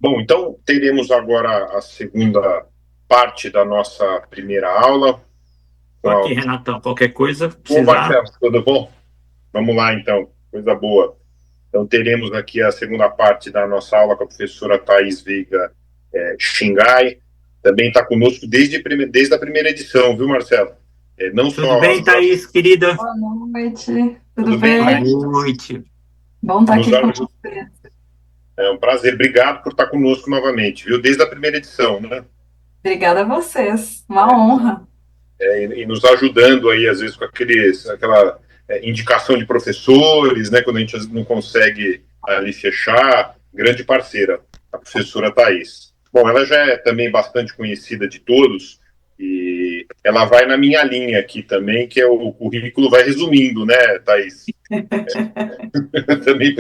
Bom, então teremos agora a segunda parte da nossa primeira aula. Tô aqui, Com Renatão. Qualquer coisa, Ô, precisar. Marcelo, tudo bom? Vamos lá, então, coisa boa. Então, teremos aqui a segunda parte da nossa aula com a professora Thais Veiga Xingai. Também está conosco desde a primeira edição, viu, Marcelo? Não Tudo só bem, Thaís, querida? Boa noite, tudo tudo bem, Boa bem? Thaís? noite. Bom estar Nos aqui com ajuda. você. É um prazer. Obrigado por estar conosco novamente, viu? Desde a primeira edição, né? Obrigada a vocês, uma honra. E nos ajudando aí, às vezes, com aquela indicação de professores, né, quando a gente não consegue ali fechar, grande parceira, a professora Thais. Bom, ela já é também bastante conhecida de todos, e ela vai na minha linha aqui também, que é o currículo vai resumindo, né, Thais? Eu também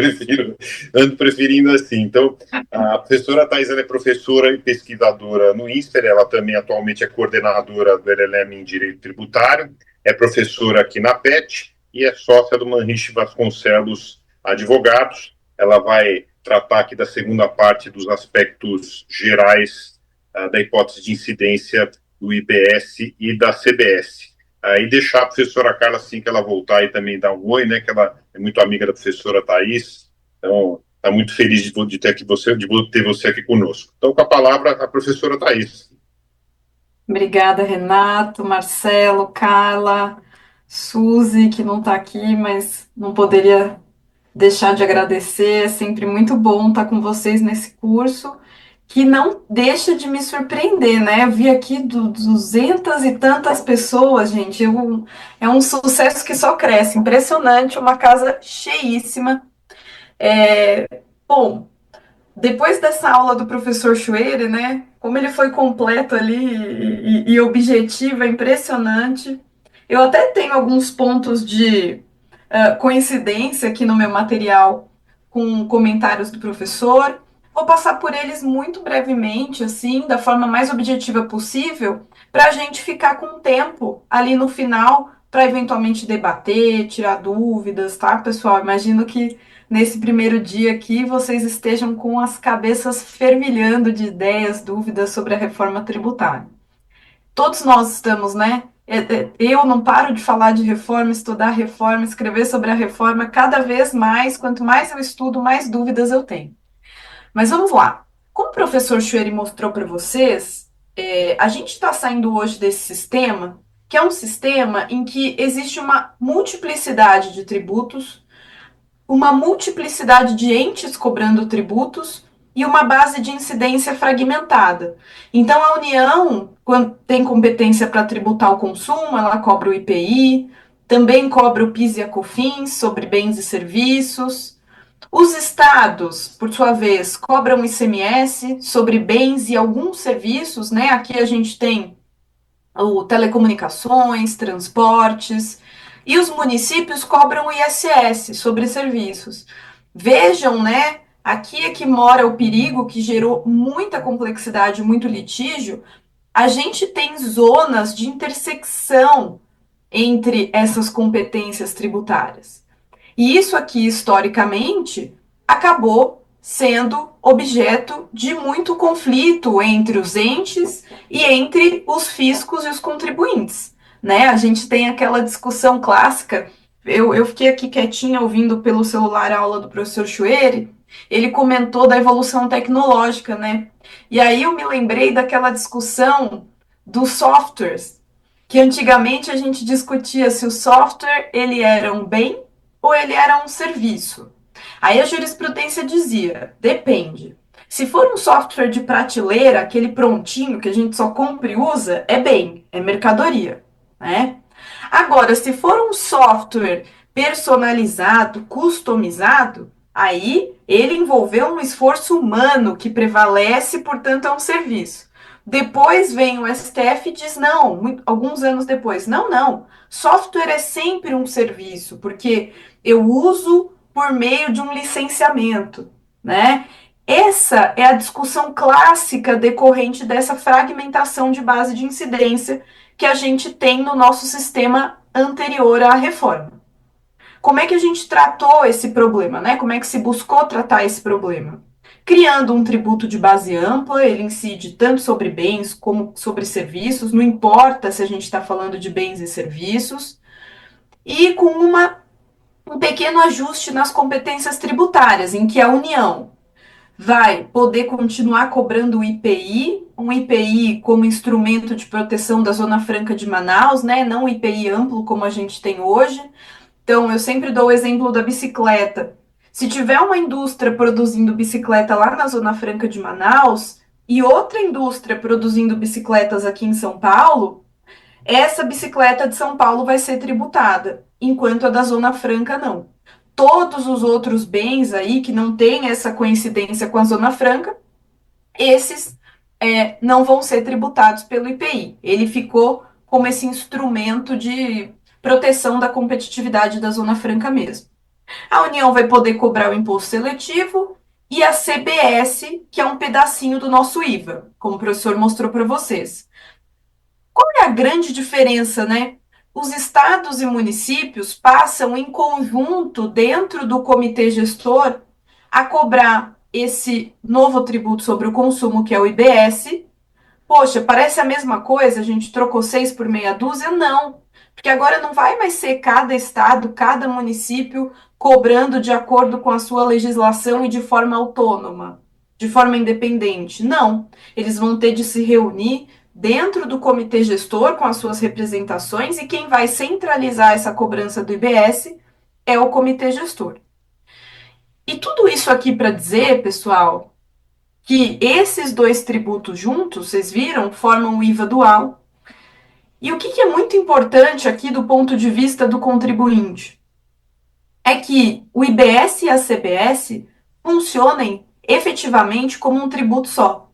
ando preferindo assim. Então, a professora Thais é professora e pesquisadora no INSPER, ela também atualmente é coordenadora do LLM em Direito Tributário, é professora aqui na PET e é sócia do Manriche Vasconcelos Advogados. Ela vai tratar aqui da segunda parte dos aspectos gerais da hipótese de incidência do IBS e da CBS. E deixar a professora Carla, assim que ela voltar, e também dar um oi, né? Que ela é muito amiga da professora Thais. Então, está muito feliz de ter você aqui conosco. Então, com a palavra, a professora Thais. Obrigada, Renato, Marcelo, Carla, Suzy, que não está aqui, mas não poderia deixar de agradecer. É sempre muito bom estar com vocês nesse curso, que não deixa de me surpreender, né? Eu vi aqui 200 e tantas pessoas, gente. É um sucesso que só cresce. Impressionante, uma casa cheíssima. Bom, depois dessa aula do professor Schwerer, né? Como ele foi completo ali e objetivo, é impressionante. Eu até tenho alguns pontos de coincidência aqui no meu material com comentários do professor. Vou passar por eles muito brevemente, assim, da forma mais objetiva possível, para a gente ficar com tempo ali no final para eventualmente debater, tirar dúvidas, tá, pessoal? Imagino que nesse primeiro dia aqui vocês estejam com as cabeças fervilhando de ideias, dúvidas sobre a reforma tributária. Todos nós estamos, né? Eu não paro de falar de reforma, estudar reforma, escrever sobre a reforma, cada vez mais, quanto mais eu estudo, mais dúvidas eu tenho. Mas vamos lá. Como o professor Schwery mostrou para vocês, a gente está saindo hoje desse sistema, que é um sistema em que existe uma multiplicidade de tributos, uma multiplicidade de entes cobrando tributos e uma base de incidência fragmentada. Então, a União, quando tem competência para tributar o consumo, ela cobra o IPI, também cobra o PIS e a COFINS sobre bens e serviços. Os estados, por sua vez, cobram ICMS sobre bens e alguns serviços, né? Aqui a gente tem o telecomunicações, transportes, e os municípios cobram o ISS sobre serviços. Vejam, né? Aqui é que mora o perigo que gerou muita complexidade, muito litígio. A gente tem zonas de intersecção entre essas competências tributárias. E isso aqui, historicamente, acabou sendo objeto de muito conflito entre os entes e entre os fiscos e os contribuintes. Né? A gente tem aquela discussão clássica. Eu fiquei aqui quietinha ouvindo pelo celular a aula do professor Chueri. Ele comentou da evolução tecnológica, né? E aí eu me lembrei daquela discussão dos softwares, que antigamente a gente discutia se o software ele era um bem ou ele era um serviço. Aí a jurisprudência dizia: depende. Se for um software de prateleira, aquele prontinho que a gente só compra e usa, é bem, é mercadoria, né? Agora, se for um software personalizado, customizado, aí ele envolveu um esforço humano que prevalece, portanto, é um serviço. Depois vem o STF e diz não, alguns anos depois, não, não, software é sempre um serviço, porque eu uso por meio de um licenciamento, né? Essa é a discussão clássica decorrente dessa fragmentação de base de incidência que a gente tem no nosso sistema anterior à reforma. Como é que a gente tratou esse problema, né? Como é que se buscou tratar esse problema? criando um tributo de base ampla, ele incide tanto sobre bens como sobre serviços, não importa se a gente está falando de bens e serviços, e com um pequeno ajuste nas competências tributárias, em que a União vai poder continuar cobrando o IPI, um IPI como instrumento de proteção da Zona Franca de Manaus, né? Não o IPI amplo como a gente tem hoje. Então, eu sempre dou o exemplo da bicicleta. Se tiver uma indústria produzindo bicicleta lá na Zona Franca de Manaus e outra indústria produzindo bicicletas aqui em São Paulo, essa bicicleta de São Paulo vai ser tributada, enquanto a da Zona Franca não. Todos os outros bens aí que não têm essa coincidência com a Zona Franca, esses não vão ser tributados pelo IPI. Ele ficou como esse instrumento de proteção da competitividade da Zona Franca mesmo. A União vai poder cobrar o imposto seletivo e a CBS, que é um pedacinho do nosso IVA, como o professor mostrou para vocês. Qual é a grande diferença, né? Os estados e municípios passam em conjunto, dentro do comitê gestor, a cobrar esse novo tributo sobre o consumo, que é o IBS. Poxa, parece a mesma coisa, a gente trocou 6 por meia dúzia? Não, porque agora não vai mais ser cada estado, cada município cobrando de acordo com a sua legislação e de forma autônoma, de forma independente. Não, eles vão ter de se reunir dentro do comitê gestor com as suas representações e quem vai centralizar essa cobrança do IBS é o comitê gestor. E tudo isso aqui para dizer, pessoal, que esses dois tributos juntos, vocês viram, formam o IVA dual. E o que é muito importante aqui do ponto de vista do contribuinte? É que o IBS e a CBS funcionem efetivamente como um tributo só.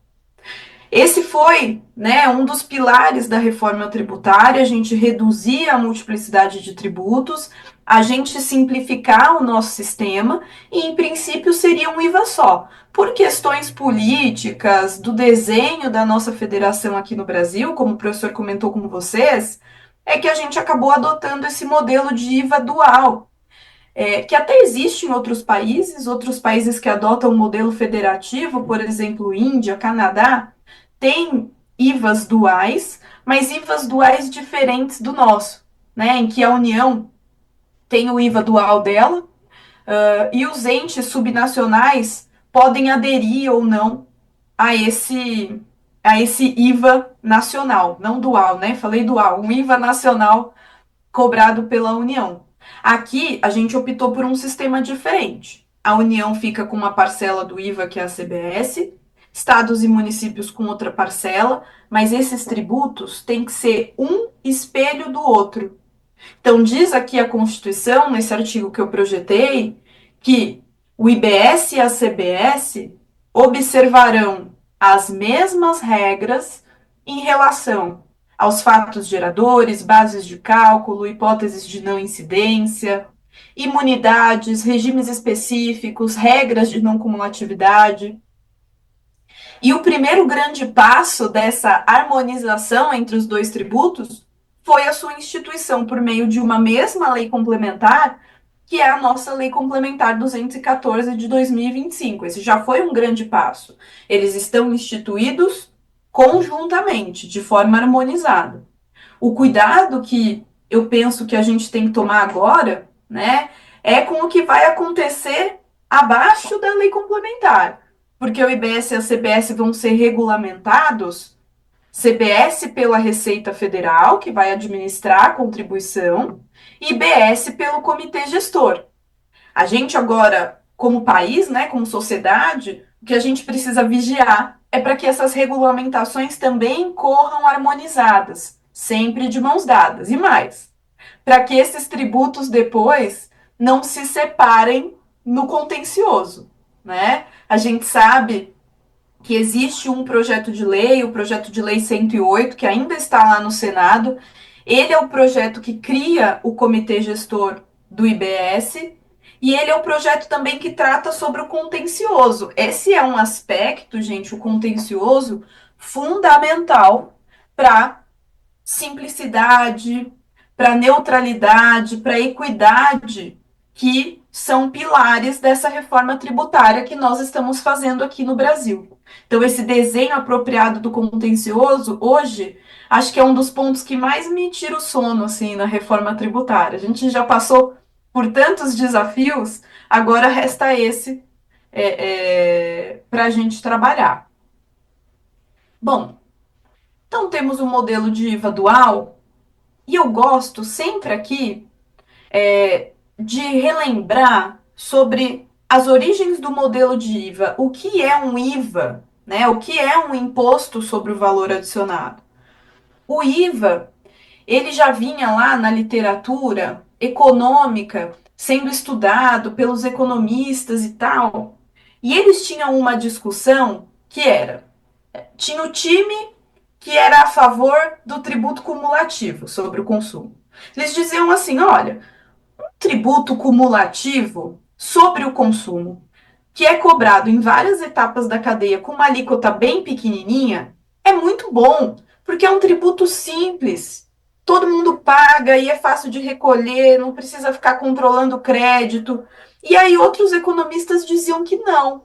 Esse foi, né, um dos pilares da reforma tributária, a gente reduzir a multiplicidade de tributos, a gente simplificar o nosso sistema e, em princípio, seria um IVA só. Por questões políticas, do desenho da nossa federação aqui no Brasil, como o professor comentou com vocês, é que a gente acabou adotando esse modelo de IVA dual, que até existe em outros países que adotam o modelo federativo, por exemplo, Índia, Canadá, tem IVAs duais, mas IVAs duais diferentes do nosso, né? Em que a União tem o IVA dual dela, e os entes subnacionais podem aderir ou não a esse IVA nacional, não dual, né? Falei dual, um IVA nacional cobrado pela União. Aqui a gente optou por um sistema diferente. A União fica com uma parcela do IVA, que é a CBS, estados e municípios com outra parcela, mas esses tributos têm que ser um espelho do outro. Então, diz aqui a Constituição, nesse artigo que eu projetei, que o IBS e a CBS observarão as mesmas regras em relação aos fatos geradores, bases de cálculo, hipóteses de não incidência, imunidades, regimes específicos, regras de não cumulatividade. E o primeiro grande passo dessa harmonização entre os dois tributos foi a sua instituição por meio de uma mesma lei complementar, que é a nossa Lei Complementar 214 de 2025. Esse já foi um grande passo. Eles estão instituídos conjuntamente, de forma harmonizada. O cuidado que eu penso que a gente tem que tomar agora, né, é com o que vai acontecer abaixo da lei complementar, porque o IBS e a CBS vão ser regulamentados, CBS pela Receita Federal, que vai administrar a contribuição, e IBS pelo Comitê Gestor. A gente agora, como país, né, como sociedade, o que a gente precisa vigiar é para que essas regulamentações também corram harmonizadas, sempre de mãos dadas. E mais, para que esses tributos depois não se separem no contencioso, né? A gente sabe que existe um projeto de lei, o projeto de lei 108, que ainda está lá no Senado. Ele é o projeto que cria o comitê gestor do IBS e ele é o projeto também que trata sobre o contencioso. Esse é um aspecto, gente, o contencioso, fundamental para simplicidade, para neutralidade, para equidade que são pilares dessa reforma tributária que nós estamos fazendo aqui no Brasil. Então, esse desenho apropriado do contencioso, hoje, acho que é um dos pontos que mais me tira o sono, assim, na reforma tributária. A gente já passou por tantos desafios, agora resta esse para a gente trabalhar. Bom, então temos o modelo de IVA dual, e eu gosto sempre aqui de relembrar sobre as origens do modelo de IVA, o que é um IVA, né? O que é um imposto sobre o valor adicionado. O IVA, ele já vinha lá na literatura econômica, sendo estudado pelos economistas e tal, e eles tinham uma discussão que era, tinha o time que era a favor do tributo cumulativo sobre o consumo. Eles diziam assim, olha, tributo cumulativo sobre o consumo, que é cobrado em várias etapas da cadeia com uma alíquota bem pequenininha, é muito bom, porque é um tributo simples. Todo mundo paga e é fácil de recolher, não precisa ficar controlando o crédito. E aí outros economistas diziam que não,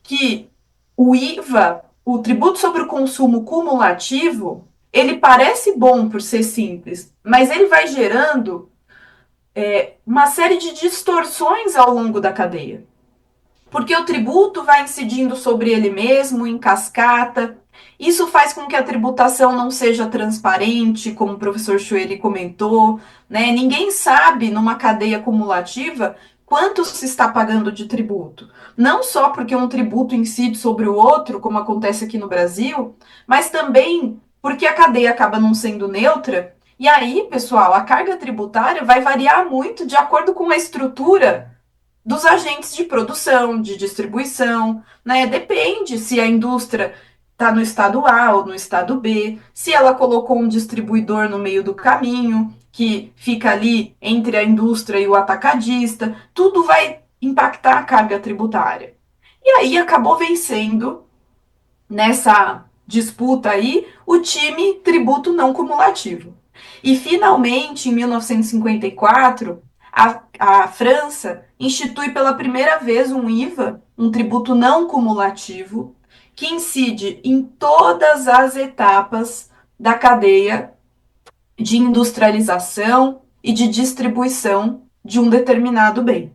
que o IVA, o tributo sobre o consumo cumulativo, ele parece bom por ser simples, mas ele vai gerando uma série de distorções ao longo da cadeia. Porque o tributo vai incidindo sobre ele mesmo, em cascata. Isso faz com que a tributação não seja transparente, como o professor Chueri comentou, né? Ninguém sabe, numa cadeia cumulativa, quanto se está pagando de tributo. Não só porque um tributo incide sobre o outro, como acontece aqui no Brasil, mas também porque a cadeia acaba não sendo neutra. E aí, pessoal, a carga tributária vai variar muito de acordo com a estrutura dos agentes de produção, de distribuição, né? Depende se a indústria está no estado A ou no estado B, se ela colocou um distribuidor no meio do caminho, que fica ali entre a indústria e o atacadista, tudo vai impactar a carga tributária. E aí acabou vencendo nessa disputa aí o time tributo não cumulativo. E finalmente, em 1954, a França institui pela primeira vez um IVA, um tributo não cumulativo, que incide em todas as etapas da cadeia de industrialização e de distribuição de um determinado bem.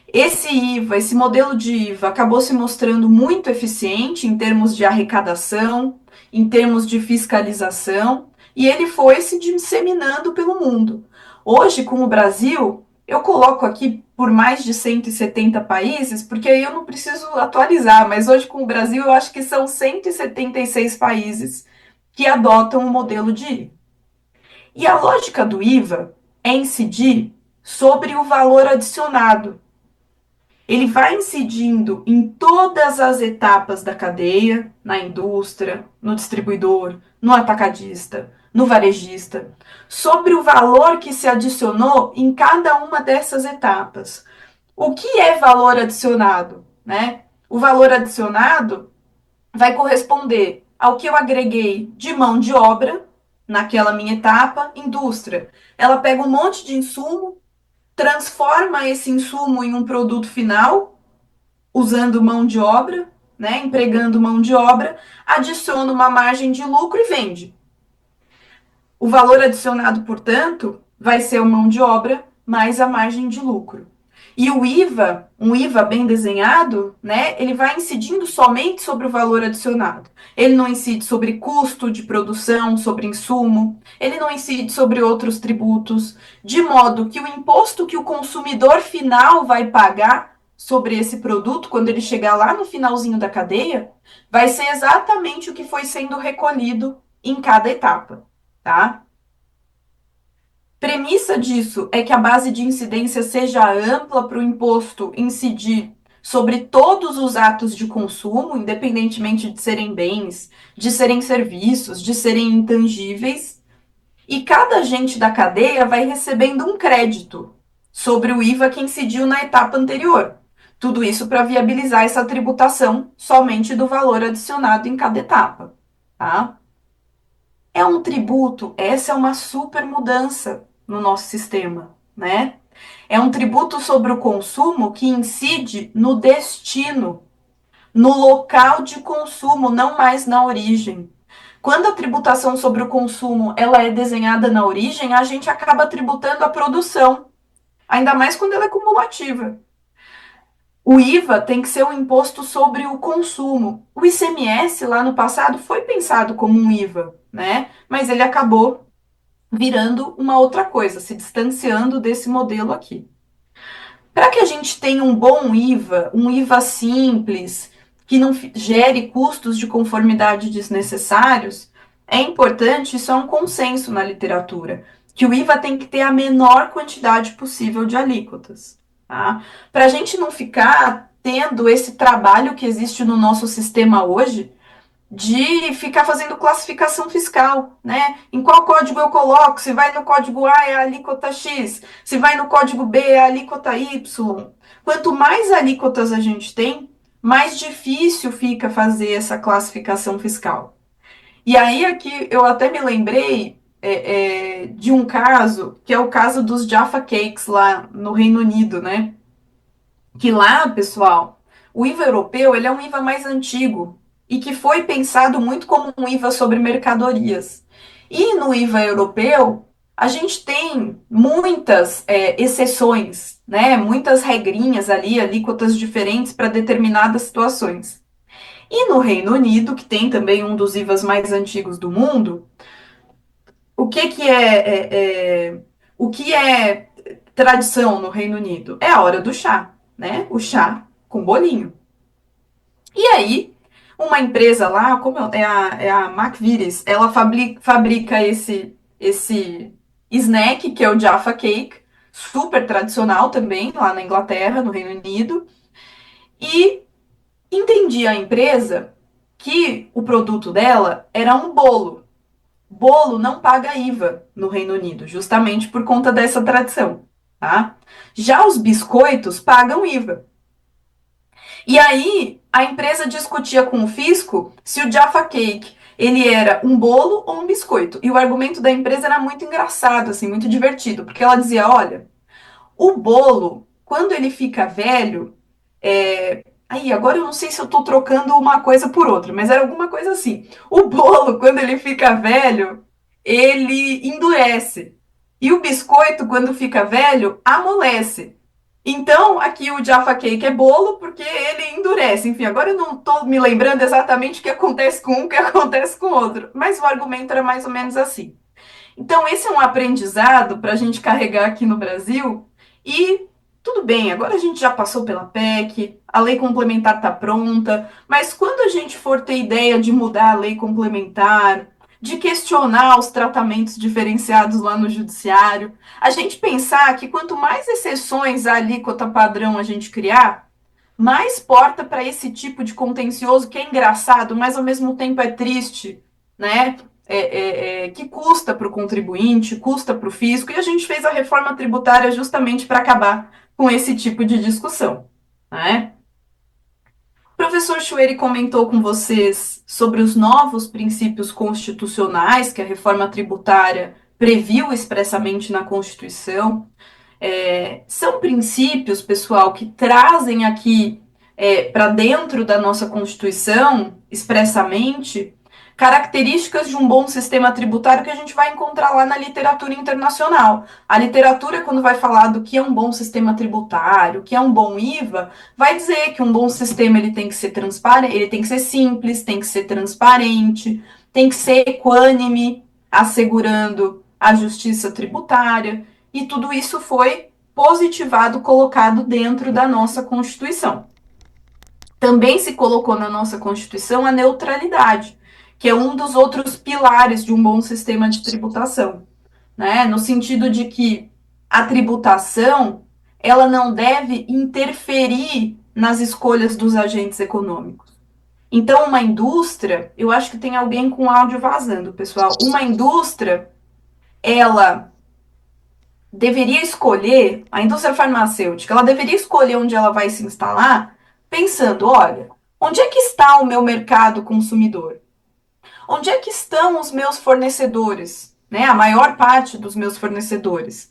Esse IVA, esse modelo de IVA acabou se mostrando muito eficiente em termos de arrecadação, em termos de fiscalização, e ele foi se disseminando pelo mundo. Hoje, com o Brasil, eu coloco aqui por mais de 170 países, porque aí eu não preciso atualizar, mas hoje com o Brasil eu acho que são 176 países que adotam o modelo de IVA. E a lógica do IVA é incidir sobre o valor adicionado. Ele vai incidindo em todas as etapas da cadeia, na indústria, no distribuidor, no atacadista, no varejista, sobre o valor que se adicionou em cada uma dessas etapas. O que é valor adicionado, né? O valor adicionado vai corresponder ao que eu agreguei de mão de obra naquela minha etapa, indústria. Ela pega um monte de insumo, transforma esse insumo em um produto final, usando mão de obra, né, empregando mão de obra, adiciona uma margem de lucro e vende. O valor adicionado, portanto, vai ser a mão de obra mais a margem de lucro. E o IVA, um IVA bem desenhado, né, ele vai incidindo somente sobre o valor adicionado. Ele não incide sobre custo de produção, sobre insumo, ele não incide sobre outros tributos, de modo que o imposto que o consumidor final vai pagar sobre esse produto, quando ele chegar lá no finalzinho da cadeia, vai ser exatamente o que foi sendo recolhido em cada etapa, tá? Premissa disso é que a base de incidência seja ampla para o imposto incidir sobre todos os atos de consumo, independentemente de serem bens, de serem serviços, de serem intangíveis, e cada agente da cadeia vai recebendo um crédito sobre o IVA que incidiu na etapa anterior. Tudo isso para viabilizar essa tributação somente do valor adicionado em cada etapa, tá? É um tributo, essa é uma super mudança no nosso sistema, né? É um tributo sobre o consumo que incide no destino, no local de consumo, não mais na origem. Quando a tributação sobre o consumo ela é desenhada na origem, a gente acaba tributando a produção, ainda mais quando ela é cumulativa. O IVA tem que ser um imposto sobre o consumo. O ICMS lá no passado foi pensado como um IVA, né? Mas ele acabou virando uma outra coisa, se distanciando desse modelo aqui. Para que a gente tenha um bom IVA, um IVA simples, que não gere custos de conformidade desnecessários, é importante, isso é um consenso na literatura, que o IVA tem que ter a menor quantidade possível de alíquotas. Tá? Para a gente não ficar tendo esse trabalho que existe no nosso sistema hoje, de ficar fazendo classificação fiscal, né? Em qual código eu coloco? Se vai no código A é a alíquota X, se vai no código B é a alíquota Y. Quanto mais alíquotas a gente tem, mais difícil fica fazer essa classificação fiscal. E aí aqui eu até me lembrei de um caso, que é o caso dos Jaffa Cakes lá no Reino Unido, né? Que lá, pessoal, o IVA europeu ele é um IVA mais antigo e que foi pensado muito como um IVA sobre mercadorias. E no IVA europeu, a gente tem muitas exceções, né? Muitas regrinhas ali, alíquotas diferentes para determinadas situações. E no Reino Unido, que tem também um dos IVAs mais antigos do mundo, o que, que o que é tradição no Reino Unido? É a hora do chá, né? O chá com bolinho. E aí, uma empresa lá, é a McVitie's, ela fabrica esse snack, que é o Jaffa Cake, super tradicional também, lá na Inglaterra, no Reino Unido, e entendia a empresa que o produto dela era um bolo. Bolo não paga IVA no Reino Unido, justamente por conta dessa tradição, tá? Já os biscoitos pagam IVA. E aí, a empresa discutia com o fisco se o Jaffa Cake ele era um bolo ou um biscoito. E o argumento da empresa era muito engraçado, assim, muito divertido, porque ela dizia, olha, o bolo, quando ele fica velho, aí, agora eu não sei se eu tô trocando uma coisa por outra, mas era alguma coisa assim. O bolo, quando ele fica velho, ele endurece. E o biscoito, quando fica velho, amolece. Então, aqui o Jaffa Cake é bolo porque ele endurece. Enfim, agora eu não estou me lembrando exatamente o que acontece com um, o que acontece com o outro. Mas o argumento era mais ou menos assim. Então, esse é um aprendizado para a gente carregar aqui no Brasil. E tudo bem, agora a gente já passou pela PEC, a lei complementar está pronta, mas quando a gente for ter ideia de mudar a lei complementar, de questionar os tratamentos diferenciados lá no judiciário, a gente pensar que quanto mais exceções à alíquota padrão a gente criar, mais porta para esse tipo de contencioso que é engraçado, mas ao mesmo tempo é triste, né? Que custa para o contribuinte, custa para o fisco, e a gente fez a reforma tributária justamente para acabar com esse tipo de discussão, né? O professor Chueri comentou com vocês sobre os novos princípios constitucionais que a reforma tributária previu expressamente na Constituição. São princípios, pessoal, que trazem aqui para dentro da nossa Constituição, expressamente, características de um bom sistema tributário que a gente vai encontrar lá na literatura internacional. A literatura, quando vai falar do que é um bom sistema tributário, o que é um bom IVA, vai dizer que um bom sistema ele tem que ser transparente, ele tem que ser simples, tem que ser transparente, tem que ser equânime, assegurando a justiça tributária. E tudo isso foi positivado, colocado dentro da nossa Constituição. Também se colocou na nossa Constituição a neutralidade, que é um dos outros pilares de um bom sistema de tributação, né? No sentido de que a tributação ela não deve interferir nas escolhas dos agentes econômicos. Então, uma indústria, eu acho que tem alguém com áudio vazando, pessoal. Uma indústria, ela deveria escolher, a indústria farmacêutica, ela deveria escolher onde ela vai se instalar, pensando, olha, onde é que está o meu mercado consumidor? Onde é que estão os meus fornecedores? Né? A maior parte dos meus fornecedores.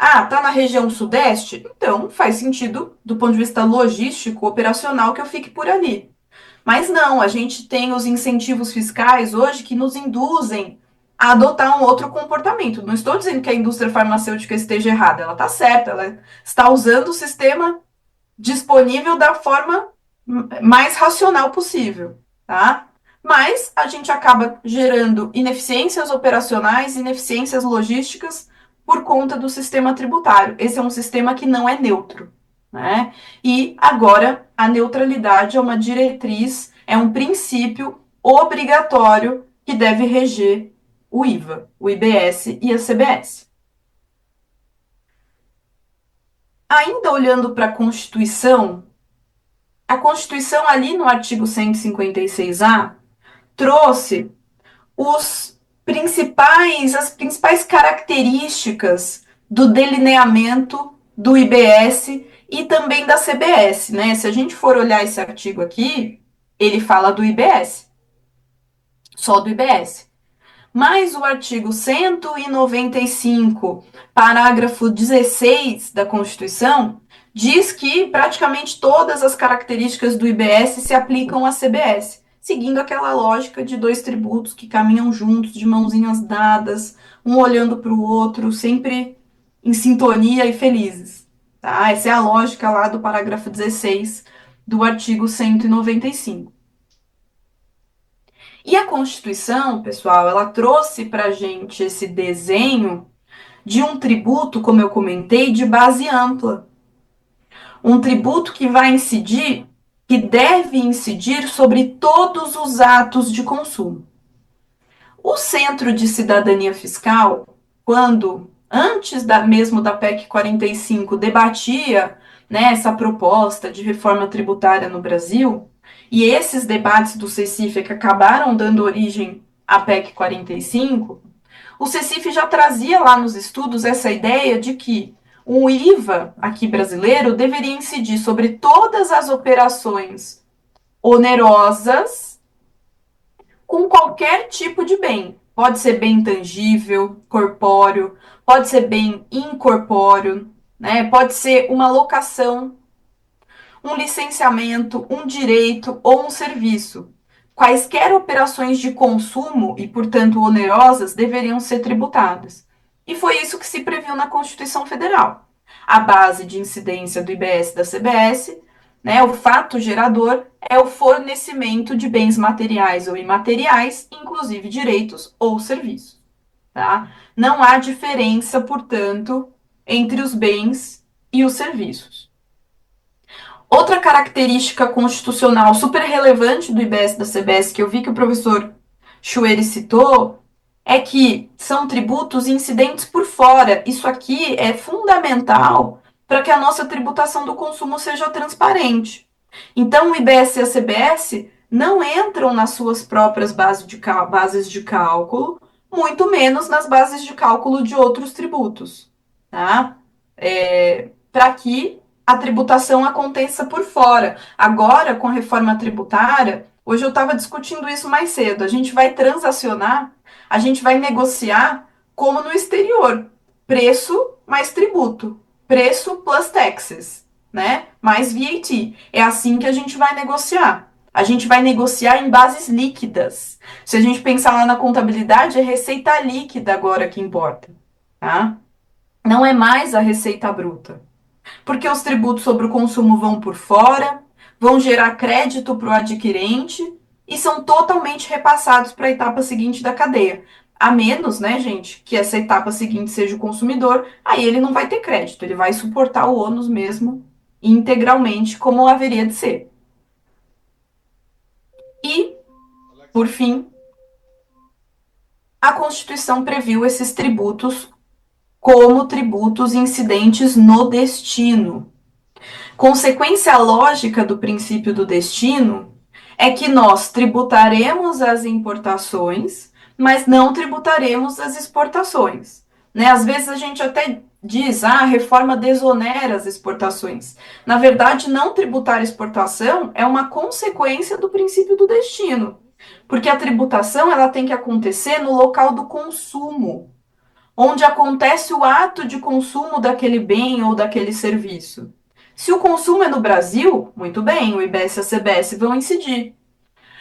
Ah, tá na região sudeste? Então faz sentido do ponto de vista logístico, operacional, que eu fique por ali. Mas não, a gente tem os incentivos fiscais hoje que nos induzem a adotar um outro comportamento. Não estou dizendo que a indústria farmacêutica esteja errada, ela está certa, ela está usando o sistema disponível da forma mais racional possível, tá? Mas a gente acaba gerando ineficiências operacionais, ineficiências logísticas por conta do sistema tributário. Esse é um sistema que não é neutro, né? E agora a neutralidade é uma diretriz, é um princípio obrigatório que deve reger o IVA, o IBS e a CBS. Ainda olhando para a Constituição ali no artigo 156A trouxe as principais características do delineamento do IBS e também da CBS, né? Se a gente for olhar esse artigo aqui, ele fala do IBS, só do IBS. Mas o artigo 195, parágrafo 16 da Constituição, diz que praticamente todas as características do IBS se aplicam à CBS, seguindo aquela lógica de dois tributos que caminham juntos, de mãozinhas dadas, um olhando para o outro, sempre em sintonia e felizes. Tá? Essa é a lógica lá do parágrafo 16 do artigo 195. E a Constituição, pessoal, ela trouxe para a gente esse desenho de um tributo, como eu comentei, de base ampla. Um tributo que vai incidir, que deve incidir sobre todos os atos de consumo. O Centro de Cidadania Fiscal, quando, antes mesmo da PEC 45, debatia, né, essa proposta de reforma tributária no Brasil, e esses debates do CECIF que acabaram dando origem à PEC 45, o CECIF já trazia lá nos estudos essa ideia de que o IVA aqui brasileiro deveria incidir sobre todas as operações onerosas com qualquer tipo de bem. Pode ser bem tangível, corpóreo, pode ser bem incorpóreo, né? Pode ser uma locação, um licenciamento, um direito ou um serviço. Quaisquer operações de consumo e, portanto, onerosas deveriam ser tributadas. E foi isso que se previu na Constituição Federal. A base de incidência do IBS e da CBS, né, o fato gerador, é o fornecimento de bens materiais ou imateriais, inclusive direitos ou serviços. Tá? Não há diferença, portanto, entre os bens e os serviços. Outra característica constitucional super relevante do IBS e da CBS, que eu vi que o professor Chueri citou, é que são tributos incidentes por fora. Isso aqui é fundamental para que a nossa tributação do consumo seja transparente. Então, o IBS e a CBS não entram nas suas próprias bases de cálculo, muito menos nas bases de cálculo de outros tributos, tá? Para que a tributação aconteça por fora. Agora, com a reforma tributária, hoje eu estava discutindo isso mais cedo, a gente vai transacionar, a gente vai negociar como no exterior, preço mais tributo, preço plus taxes, né? Mais VAT. É assim que a gente vai negociar. A gente vai negociar em bases líquidas. Se a gente pensar lá na contabilidade, é receita líquida agora que importa, tá? Não é mais a receita bruta. Porque os tributos sobre o consumo vão por fora, vão gerar crédito para o adquirente e são totalmente repassados para a etapa seguinte da cadeia. A menos, né, gente, que essa etapa seguinte seja o consumidor, aí ele não vai ter crédito, ele vai suportar o ônus mesmo integralmente, como haveria de ser. E, por fim, a Constituição previu esses tributos como tributos incidentes no destino. Consequência lógica do princípio do destino é que nós tributaremos as importações, mas não tributaremos as exportações. Né? Às vezes a gente até diz, a reforma desonera as exportações. Na verdade, não tributar exportação é uma consequência do princípio do destino, porque a tributação ela tem que acontecer no local do consumo. onde acontece o ato de consumo daquele bem ou daquele serviço. Se o consumo é no Brasil, muito bem, o IBS e a CBS vão incidir.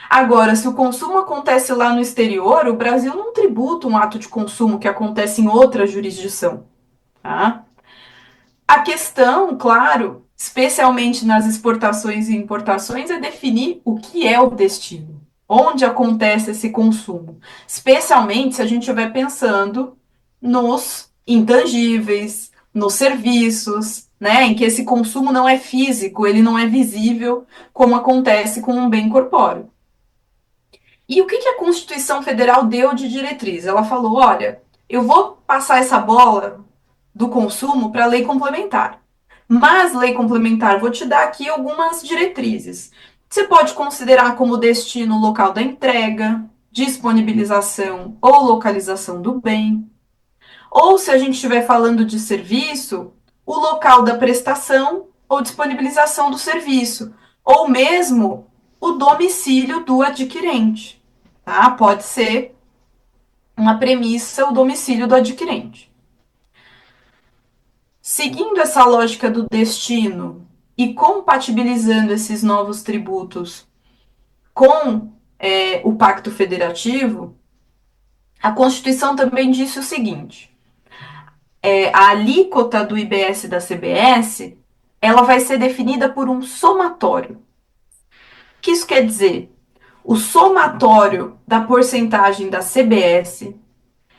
Agora, se o consumo acontece lá no exterior, o Brasil não tributa um ato de consumo que acontece em outra jurisdição. Tá? A questão, claro, especialmente nas exportações e importações, é definir o que é o destino, onde acontece esse consumo, especialmente se a gente estiver pensando nos intangíveis, nos serviços, né, em que esse consumo não é físico, ele não é visível, como acontece com um bem corpóreo. E o que a Constituição Federal deu de diretriz? Ela falou: olha, eu vou passar essa bola do consumo para a lei complementar. Mas, lei complementar, vou te dar aqui algumas diretrizes. Você pode considerar como destino o local da entrega, disponibilização ou localização do bem. Ou, se a gente estiver falando de serviço, o local da prestação ou disponibilização do serviço. Ou mesmo o domicílio do adquirente. Tá? Pode ser uma premissa o domicílio do adquirente. Seguindo essa lógica do destino e compatibilizando esses novos tributos com o Pacto Federativo, a Constituição também disse o seguinte: a alíquota do IBS e da CBS ela vai ser definida por um somatório. O que isso quer dizer? O somatório da porcentagem da CBS,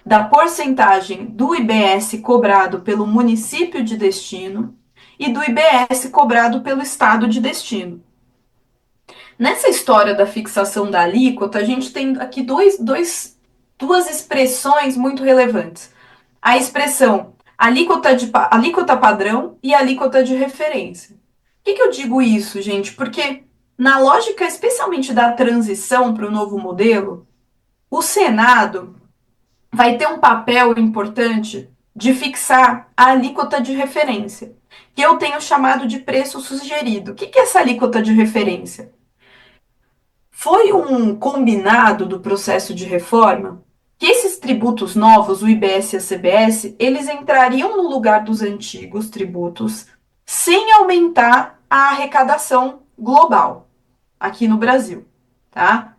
da porcentagem do IBS cobrado pelo município de destino e do IBS cobrado pelo estado de destino. Nessa história da fixação da alíquota, a gente tem aqui duas expressões muito relevantes. A expressão alíquota padrão e alíquota de referência. Por que eu digo isso, gente? Porque na lógica, especialmente da transição para o novo modelo, o Senado vai ter um papel importante de fixar a alíquota de referência, que eu tenho chamado de preço sugerido. O que é essa alíquota de referência? Foi um combinado do processo de reforma que esses tributos novos, o IBS e a CBS, eles entrariam no lugar dos antigos tributos sem aumentar a arrecadação global aqui no Brasil, tá?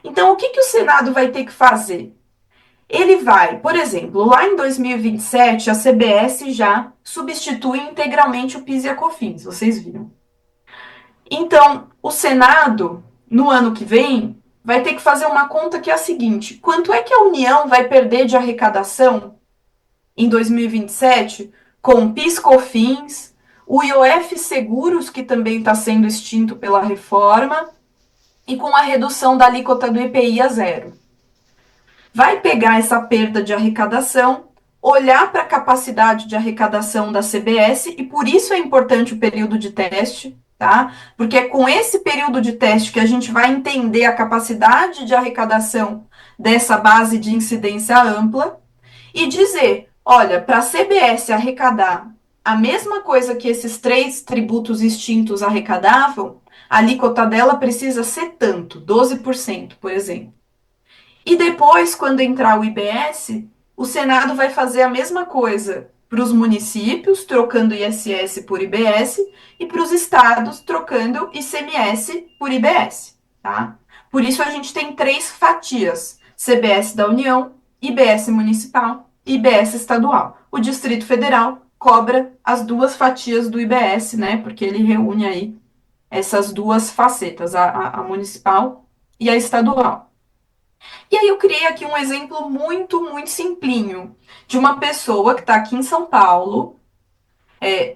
Então, o que o Senado vai ter que fazer? Ele vai, por exemplo, lá em 2027, a CBS já substitui integralmente o PIS e a COFINS, vocês viram. Então, o Senado, no ano que vem, vai ter que fazer uma conta que é a seguinte: quanto é que a União vai perder de arrecadação em 2027 com PIS, COFINS, o IOF Seguros, que também está sendo extinto pela reforma, e com a redução da alíquota do IPI a zero? Vai pegar essa perda de arrecadação, olhar para a capacidade de arrecadação da CBS, e por isso é importante o período de teste, tá? Porque é com esse período de teste que a gente vai entender a capacidade de arrecadação dessa base de incidência ampla e dizer, olha, para a CBS arrecadar a mesma coisa que esses 3 tributos extintos arrecadavam, a alíquota dela precisa ser tanto, 12%, por exemplo. E depois, quando entrar o IBS, o Senado vai fazer a mesma coisa para os municípios, trocando ISS por IBS, e para os estados, trocando ICMS por IBS. Tá? Por isso, a gente tem 3 fatias: CBS da União, IBS municipal e IBS estadual. O Distrito Federal cobra as 2 fatias do IBS, né? Porque ele reúne aí essas 2 facetas, a municipal e a estadual. E aí eu criei aqui um exemplo muito, muito simplinho de uma pessoa que está aqui em São Paulo,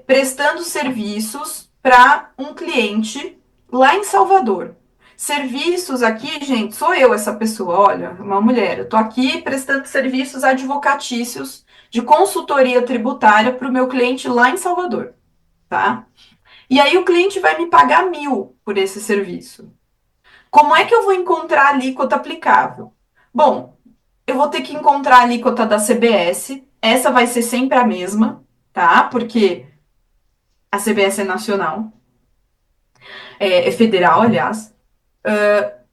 prestando serviços para um cliente lá em Salvador. Serviços aqui, gente, sou eu essa pessoa, olha, uma mulher. Eu estou aqui prestando serviços advocatícios de consultoria tributária para o meu cliente lá em Salvador, tá? E aí o cliente vai me pagar 1.000 por esse serviço. Como é que eu vou encontrar a alíquota aplicável? Bom, eu vou ter que encontrar a alíquota da CBS. Essa vai ser sempre a mesma, tá? Porque a CBS é nacional, é federal, aliás.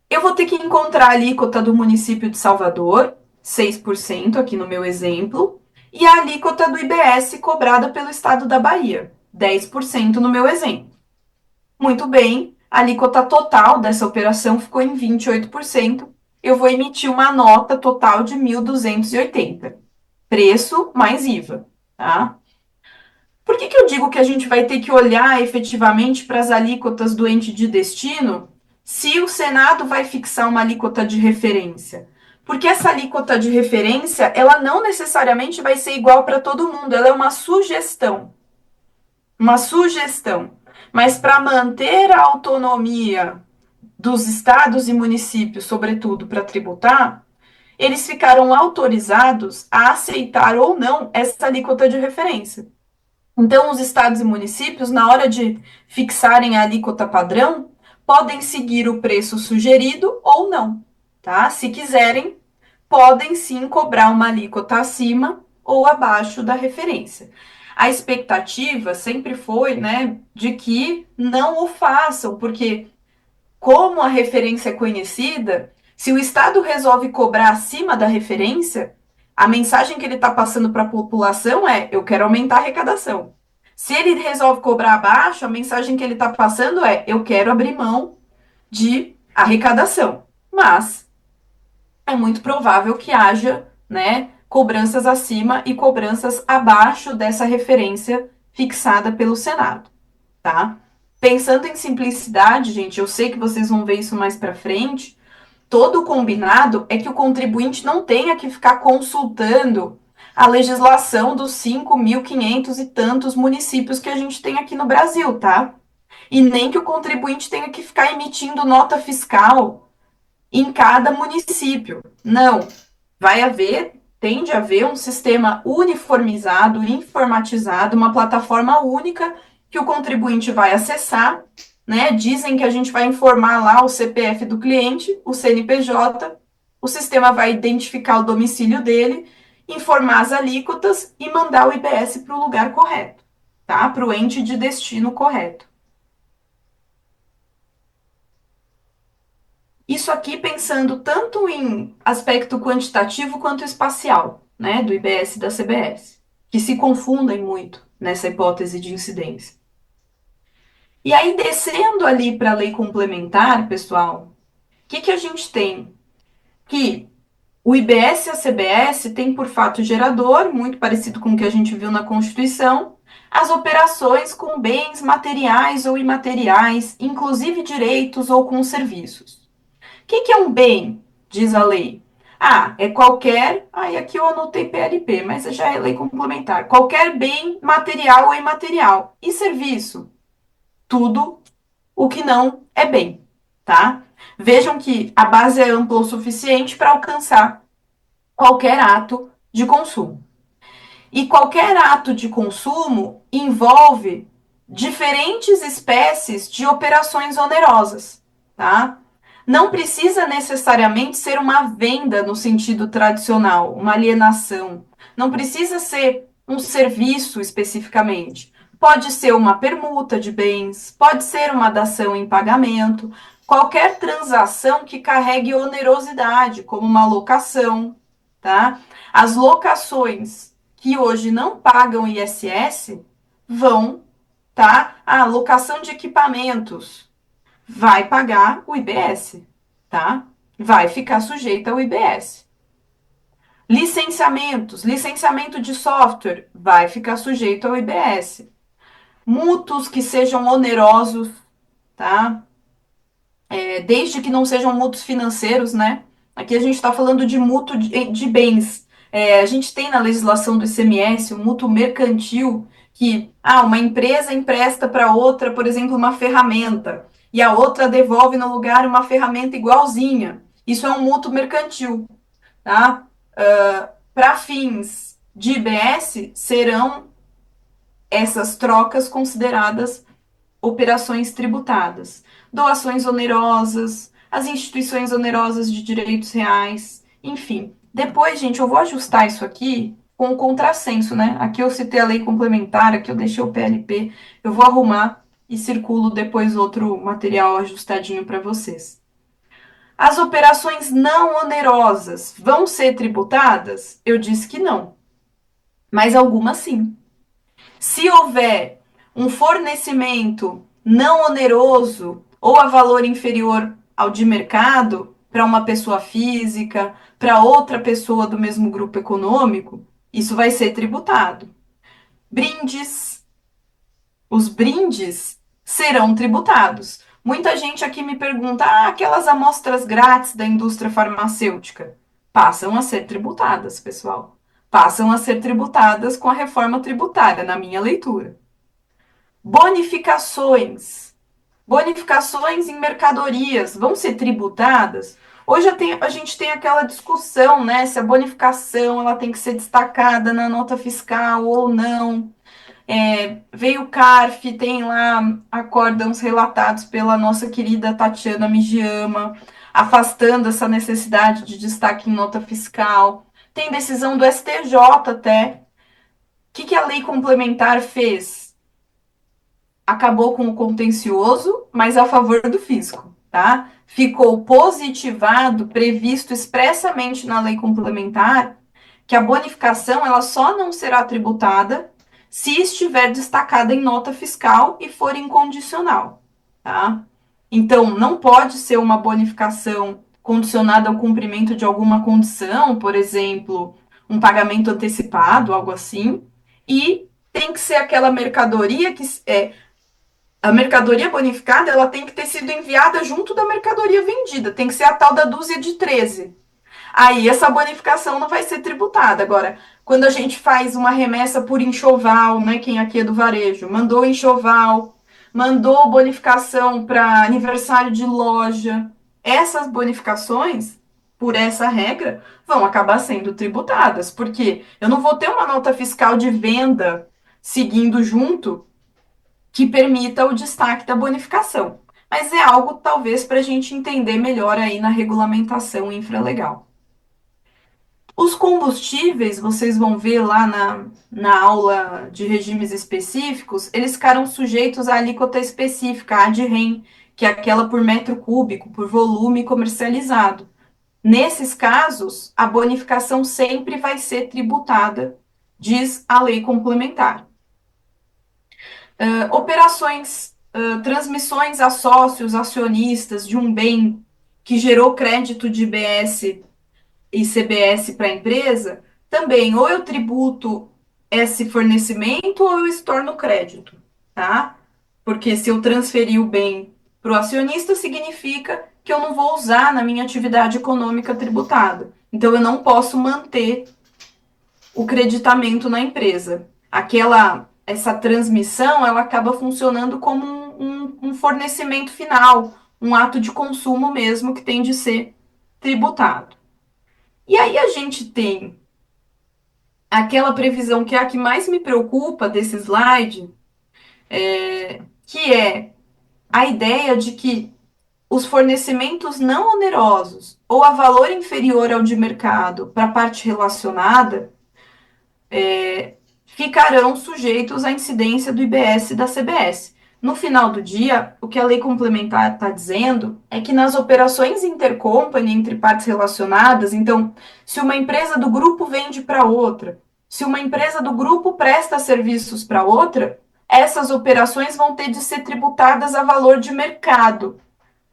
Eu vou ter que encontrar a alíquota do município de Salvador, 6% aqui no meu exemplo. e a alíquota do IBS cobrada pelo estado da Bahia, 10% no meu exemplo. Muito bem, a alíquota total dessa operação ficou em 28%. Eu vou emitir uma nota total de 1.280. Preço mais IVA, tá? Por que eu digo que a gente vai ter que olhar efetivamente para as alíquotas do ente de destino se o Senado vai fixar uma alíquota de referência? Porque essa alíquota de referência, ela não necessariamente vai ser igual para todo mundo, ela é uma sugestão. Uma sugestão. Mas para manter a autonomia dos estados e municípios, sobretudo para tributar, eles ficaram autorizados a aceitar ou não essa alíquota de referência. Então, os estados e municípios, na hora de fixarem a alíquota padrão, podem seguir o preço sugerido ou não, tá? Se quiserem, podem sim cobrar uma alíquota acima ou abaixo da referência. A expectativa sempre foi, né, de que não o façam, porque como a referência é conhecida, se o Estado resolve cobrar acima da referência, a mensagem que ele está passando para a população é: eu quero aumentar a arrecadação. Se ele resolve cobrar abaixo, a mensagem que ele está passando é: eu quero abrir mão de arrecadação. Mas é muito provável que haja, né, cobranças acima e cobranças abaixo dessa referência fixada pelo Senado, tá? Pensando em simplicidade, gente, eu sei que vocês vão ver isso mais para frente. Todo o combinado é que o contribuinte não tenha que ficar consultando a legislação dos 5.500 e tantos municípios que a gente tem aqui no Brasil, tá? E nem que o contribuinte tenha que ficar emitindo nota fiscal em cada município. Não. Vai haver, tende a haver um sistema uniformizado, informatizado, uma plataforma única que o contribuinte vai acessar, né? Dizem que a gente vai informar lá o CPF do cliente, o CNPJ, o sistema vai identificar o domicílio dele, informar as alíquotas e mandar o IBS para o lugar correto, tá? Para o ente de destino correto. Isso aqui pensando tanto em aspecto quantitativo quanto espacial, né, do IBS e da CBS, que se confundem muito nessa hipótese de incidência. E aí, descendo ali para a lei complementar, pessoal, o que a gente tem? Que o IBS e a CBS têm por fato gerador, muito parecido com o que a gente viu na Constituição, as operações com bens materiais ou imateriais, inclusive direitos ou com serviços. O que é um bem, diz a lei? Ah, é qualquer. Aí aqui eu anotei PLP, mas já é lei complementar. Qualquer bem material ou imaterial. E serviço? Tudo o que não é bem, tá? Vejam que a base é ampla o suficiente para alcançar qualquer ato de consumo. E qualquer ato de consumo envolve diferentes espécies de operações onerosas, tá? Não precisa necessariamente ser uma venda no sentido tradicional, uma alienação. Não precisa ser um serviço especificamente. Pode ser uma permuta de bens, pode ser uma dação em pagamento, qualquer transação que carregue onerosidade, como uma locação, tá? As locações que hoje não pagam ISS vão, tá? A locação de equipamentos vai pagar o IBS, tá? Vai ficar sujeita ao IBS. Licenciamentos, licenciamento de software, vai ficar sujeito ao IBS. Mútuos que sejam onerosos, tá? Desde que não sejam mútuos financeiros, né? Aqui a gente está falando de mútuo de bens. A gente tem na legislação do ICMS o mútuo mercantil, que uma empresa empresta para outra, por exemplo, uma ferramenta, e a outra devolve no lugar uma ferramenta igualzinha. Isso é um mútuo mercantil, tá? Para fins de IBS, serão essas trocas consideradas operações tributadas, doações onerosas, as instituições onerosas de direitos reais, enfim. Depois, gente, eu vou ajustar isso aqui com o contrassenso, né? Aqui eu citei a lei complementar, aqui eu deixei o PLP, eu vou arrumar e circulo depois outro material ajustadinho para vocês. As operações não onerosas vão ser tributadas? Eu disse que não. mas algumas sim. Se houver um fornecimento não oneroso ou a valor inferior ao de mercado para uma pessoa física, para outra pessoa do mesmo grupo econômico, isso vai ser tributado. Brindes, os brindes serão tributados. Muita gente aqui me pergunta: aquelas amostras grátis da indústria farmacêutica passam a ser tributadas, pessoal. Passam a ser tributadas com a reforma tributária, na minha leitura. Bonificações. Bonificações em mercadorias vão ser tributadas? Hoje a gente tem aquela discussão, né? Se a bonificação ela tem que ser destacada na nota fiscal ou não. Veio o CARF, tem lá acórdãos relatados pela nossa querida Tatiana Mijama, afastando essa necessidade de destaque em nota fiscal. Tem decisão do STJ até. O que a lei complementar fez? Acabou com o contencioso, mas a favor do fisco, tá? Ficou positivado, previsto expressamente na lei complementar, que a bonificação ela só não será tributada se estiver destacada em nota fiscal e for incondicional, tá? Então, não pode ser uma bonificação condicionada ao cumprimento de alguma condição, por exemplo, um pagamento antecipado, algo assim, e tem que ser aquela mercadoria que a mercadoria bonificada ela tem que ter sido enviada junto da mercadoria vendida, tem que ser a tal da dúzia de 13. Aí essa bonificação não vai ser tributada. Agora, quando a gente faz uma remessa por enxoval, né, quem aqui é do varejo, mandou enxoval, mandou bonificação para aniversário de loja, essas bonificações, por essa regra, vão acabar sendo tributadas, porque eu não vou ter uma nota fiscal de venda seguindo junto que permita o destaque da bonificação. Mas é algo, talvez, para a gente entender melhor aí na regulamentação infralegal. Os combustíveis, vocês vão ver lá na aula de regimes específicos, eles ficaram sujeitos à alíquota específica, a ADREM, que é aquela por metro cúbico, por volume comercializado. Nesses casos, a bonificação sempre vai ser tributada, diz a lei complementar. Operações, transmissões a sócios, acionistas de um bem que gerou crédito de IBS e CBS para a empresa, também ou eu tributo esse fornecimento ou eu estorno crédito, tá? Porque se eu transferir o bem para o acionista, significa que eu não vou usar na minha atividade econômica tributada. Então, eu não posso manter o creditamento na empresa. Essa transmissão, ela acaba funcionando como um fornecimento final, um ato de consumo mesmo que tem de ser tributado. E aí a gente tem aquela previsão que é a que mais me preocupa desse slide, que é a ideia de que os fornecimentos não onerosos ou a valor inferior ao de mercado para a parte relacionada ficarão sujeitos à incidência do IBS e da CBS. No final do dia, o que a lei complementar está dizendo é que nas operações intercompany entre partes relacionadas, então, se uma empresa do grupo vende para outra, se uma empresa do grupo presta serviços para outra, essas operações vão ter de ser tributadas a valor de mercado.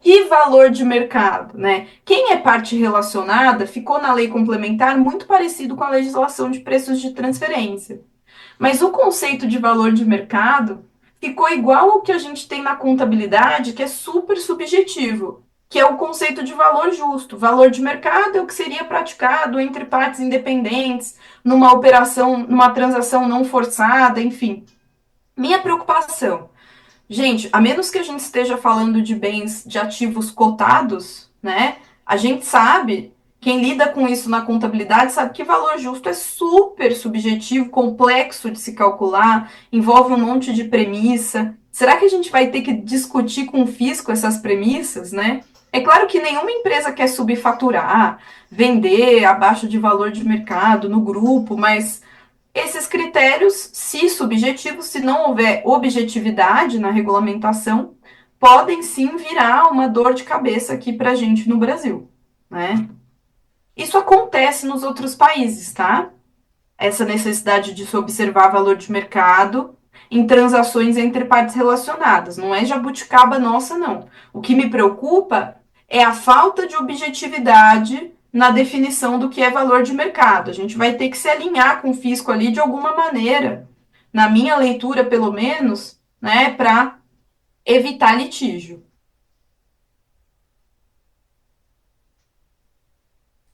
E valor de mercado, né? Quem é parte relacionada ficou na lei complementar muito parecido com a legislação de preços de transferência. Mas o conceito de valor de mercado ficou igual ao que a gente tem na contabilidade, que é super subjetivo, que é o conceito de valor justo. Valor de mercado é o que seria praticado entre partes independentes, numa operação, numa transação não forçada, enfim. Minha preocupação, gente, a menos que a gente esteja falando de bens, de ativos cotados, né? A gente sabe, quem lida com isso na contabilidade sabe que valor justo é super subjetivo, complexo de se calcular, envolve um monte de premissa. Será que a gente vai ter que discutir com o fisco essas premissas, né? É claro que nenhuma empresa quer subfaturar, vender abaixo de valor de mercado no grupo, mas esses critérios, se subjetivos, se não houver objetividade na regulamentação, podem sim virar uma dor de cabeça aqui para a gente no Brasil, né? Isso acontece nos outros países, tá? essa necessidade de se observar valor de mercado em transações entre partes relacionadas. Não é jabuticaba nossa, não. O que me preocupa é a falta de objetividade na definição do que é valor de mercado. A gente vai ter que se alinhar com o fisco ali de alguma maneira, na minha leitura, pelo menos, né, para evitar litígio.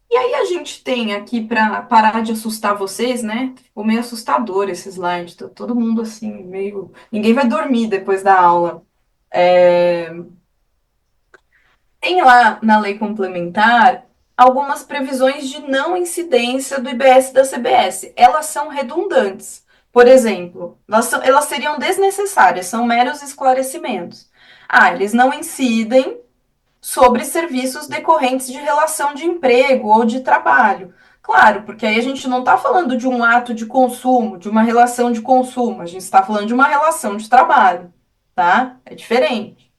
E aí a gente tem aqui, para parar de assustar vocês, né? Ficou meio assustador esse slide. Tá todo mundo assim, meio. Ninguém vai dormir depois da aula. Tem lá na lei complementar algumas previsões de não incidência do IBS e da CBS. Elas são redundantes. Por exemplo, elas seriam desnecessárias, são meros esclarecimentos. Ah, eles não incidem sobre serviços decorrentes de relação de emprego ou de trabalho. Claro, porque aí a gente não está falando de um ato de consumo, de uma relação de consumo, a gente está falando de uma relação de trabalho, tá? É diferente.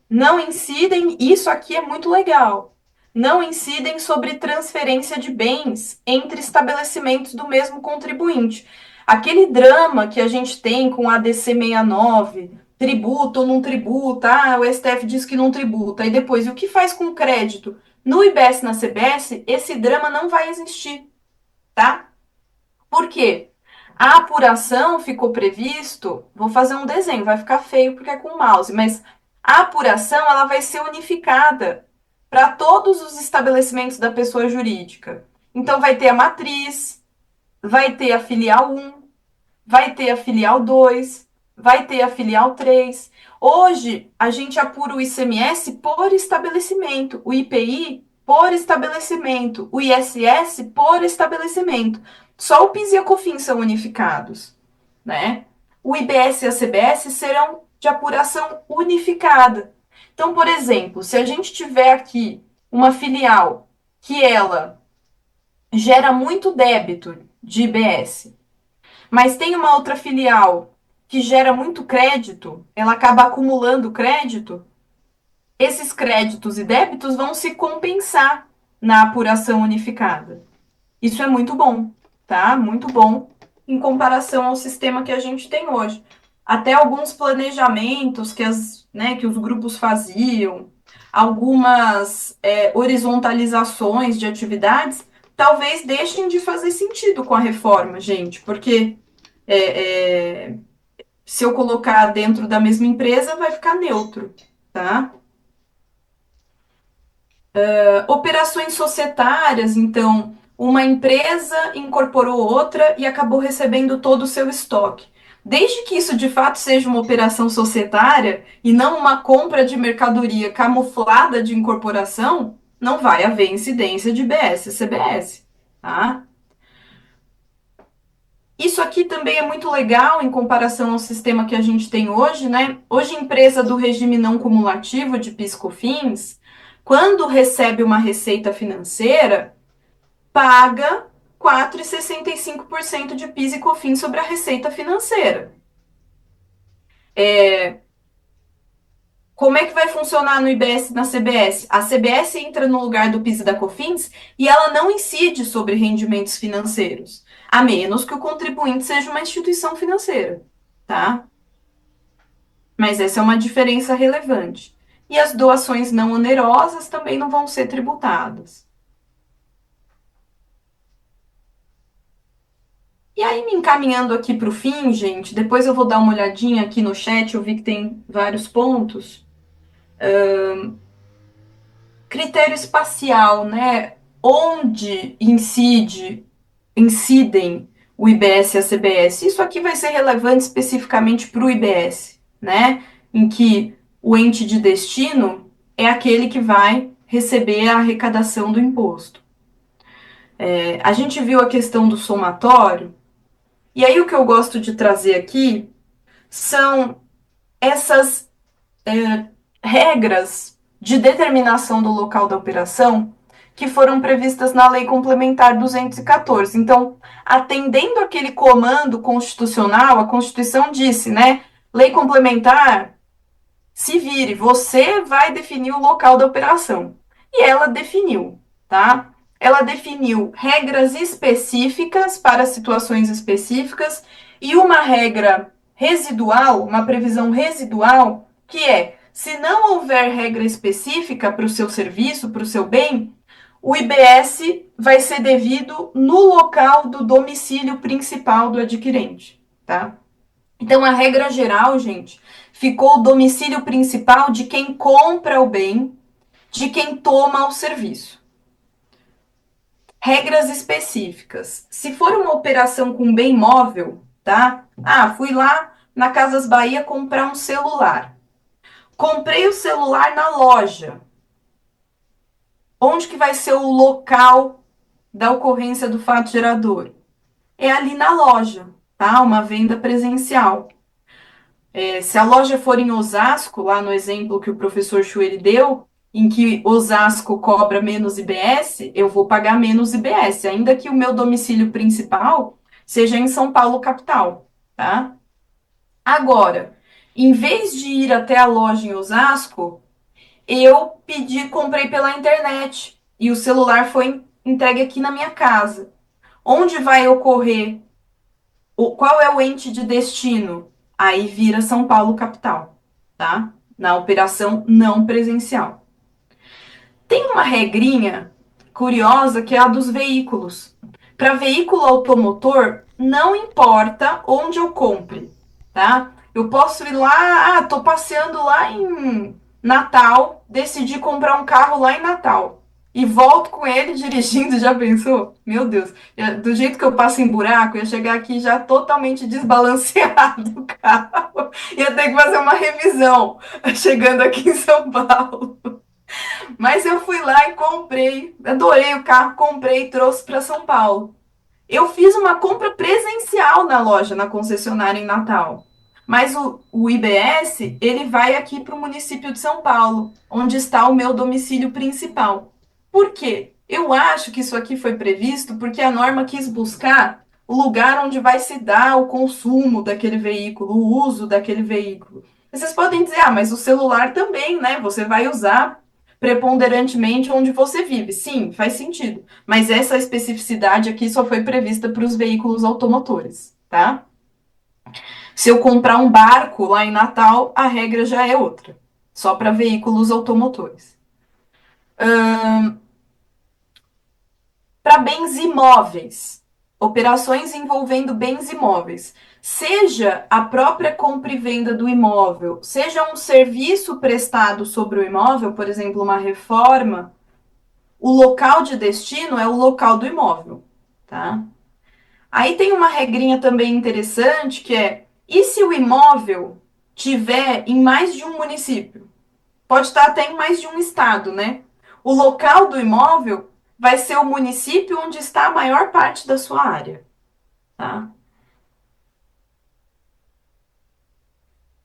Não incidem, isso aqui é muito legal, não incidem sobre transferência de bens entre estabelecimentos do mesmo contribuinte. Aquele drama que a gente tem com a ADC 69, tributa ou não tributa, o STF diz que não tributa, e depois, e o que faz com o crédito? No IBS e na CBS, esse drama não vai existir, tá? Por quê? A apuração ficou previsto, vou fazer um desenho, vai ficar feio porque é com mouse, mas a apuração ela vai ser unificada para todos os estabelecimentos da pessoa jurídica. Então vai ter a matriz, vai ter a filial 1, vai ter a filial 2, vai ter a filial 3. Hoje, a gente apura o ICMS por estabelecimento, o IPI por estabelecimento, o ISS por estabelecimento. Só o PIS e a COFINS são unificados, né? O IBS e a CBS serão de apuração unificada. Então, por exemplo, se a gente tiver aqui uma filial que ela gera muito débito de IBS, mas tem uma outra filial que gera muito crédito, ela acaba acumulando crédito, esses créditos e débitos vão se compensar na apuração unificada. Isso é muito bom, tá? Muito bom em comparação ao sistema que a gente tem hoje. Até alguns planejamentos que os grupos faziam, algumas horizontalizações de atividades, talvez deixem de fazer sentido com a reforma, gente, porque é, é, se eu colocar dentro da mesma empresa, vai ficar neutro, tá? Operações societárias, então, uma empresa incorporou outra e acabou recebendo todo o seu estoque. Desde que isso de fato seja uma operação societária e não uma compra de mercadoria camuflada de incorporação, não vai haver incidência de BS e CBS, tá? Isso aqui também é muito legal em comparação ao sistema que a gente tem hoje, né? Hoje, empresa do regime não cumulativo de PIS/COFINS, quando recebe uma receita financeira, paga 4,65% de PIS e COFINS sobre a receita financeira. Como é que vai funcionar no IBS e na CBS? A CBS entra no lugar do PIS e da COFINS e ela não incide sobre rendimentos financeiros, a menos que o contribuinte seja uma instituição financeira, tá? Mas essa é uma diferença relevante. E as doações não onerosas também não vão ser tributadas. E aí, me encaminhando aqui para o fim, gente, depois eu vou dar uma olhadinha aqui no chat, eu vi que tem vários pontos. Critério espacial, né? Onde incidem o IBS e a CBS? Isso aqui vai ser relevante especificamente para o IBS, né? Em que o ente de destino é aquele que vai receber a arrecadação do imposto. A gente viu a questão do somatório, e aí o que eu gosto de trazer aqui são essas regras de determinação do local da operação que foram previstas na Lei Complementar 214. Então, atendendo aquele comando constitucional, a Constituição disse, né? Lei complementar, se vire, você vai definir o local da operação. E ela definiu, tá? ela definiu regras específicas para situações específicas e uma regra residual, uma previsão residual, que é, se não houver regra específica para o seu serviço, para o seu bem, o IBS vai ser devido no local do domicílio principal do adquirente, tá? Então, a regra geral, gente, ficou o domicílio principal de quem compra o bem, de quem toma o serviço. Regras específicas. Se for uma operação com bem móvel, tá? Ah, fui lá na Casas Bahia comprar um celular. Comprei o celular na loja. Onde que vai ser o local da ocorrência do fato gerador? É ali na loja, tá? Uma venda presencial. Se a loja for em Osasco, lá no exemplo que o professor Chueri deu, em que Osasco cobra menos IBS, eu vou pagar menos IBS, ainda que o meu domicílio principal seja em São Paulo, capital, tá? Agora, em vez de ir até a loja em Osasco, eu comprei pela internet e o celular foi entregue aqui na minha casa. Onde vai ocorrer? Qual é o ente de destino? Aí vira São Paulo, capital, tá? Na operação não presencial. Tem uma regrinha curiosa que é a dos veículos. Para veículo automotor, não importa onde eu compre, tá? Eu posso ir lá, tô passeando lá em Natal, decidi comprar um carro lá em Natal e volto com ele dirigindo, já pensou? Meu Deus, do jeito que eu passo em buraco, eu ia chegar aqui já totalmente desbalanceado o carro. Ia ter que fazer uma revisão chegando aqui em São Paulo. Mas eu fui lá e comprei, adorei o carro, comprei e trouxe para São Paulo. Eu fiz uma compra presencial na loja, na concessionária em Natal. Mas o IBS, ele vai aqui para o município de São Paulo, onde está o meu domicílio principal. Por quê? Eu acho que isso aqui foi previsto porque a norma quis buscar o lugar onde vai se dar o consumo daquele veículo, o uso daquele veículo. E vocês podem dizer, mas o celular também, né? Você vai usar preponderantemente onde você vive. Sim, faz sentido. Mas essa especificidade aqui só foi prevista para os veículos automotores, tá? Se eu comprar um barco lá em Natal, a regra já é outra. Só para veículos automotores. Para bens imóveis. Operações envolvendo bens imóveis. Seja a própria compra e venda do imóvel, seja um serviço prestado sobre o imóvel, por exemplo, uma reforma, o local de destino é o local do imóvel, tá? Aí tem uma regrinha também interessante que é: e se o imóvel tiver em mais de um município? Pode estar até em mais de um estado, né? O local do imóvel vai ser o município onde está a maior parte da sua área, tá?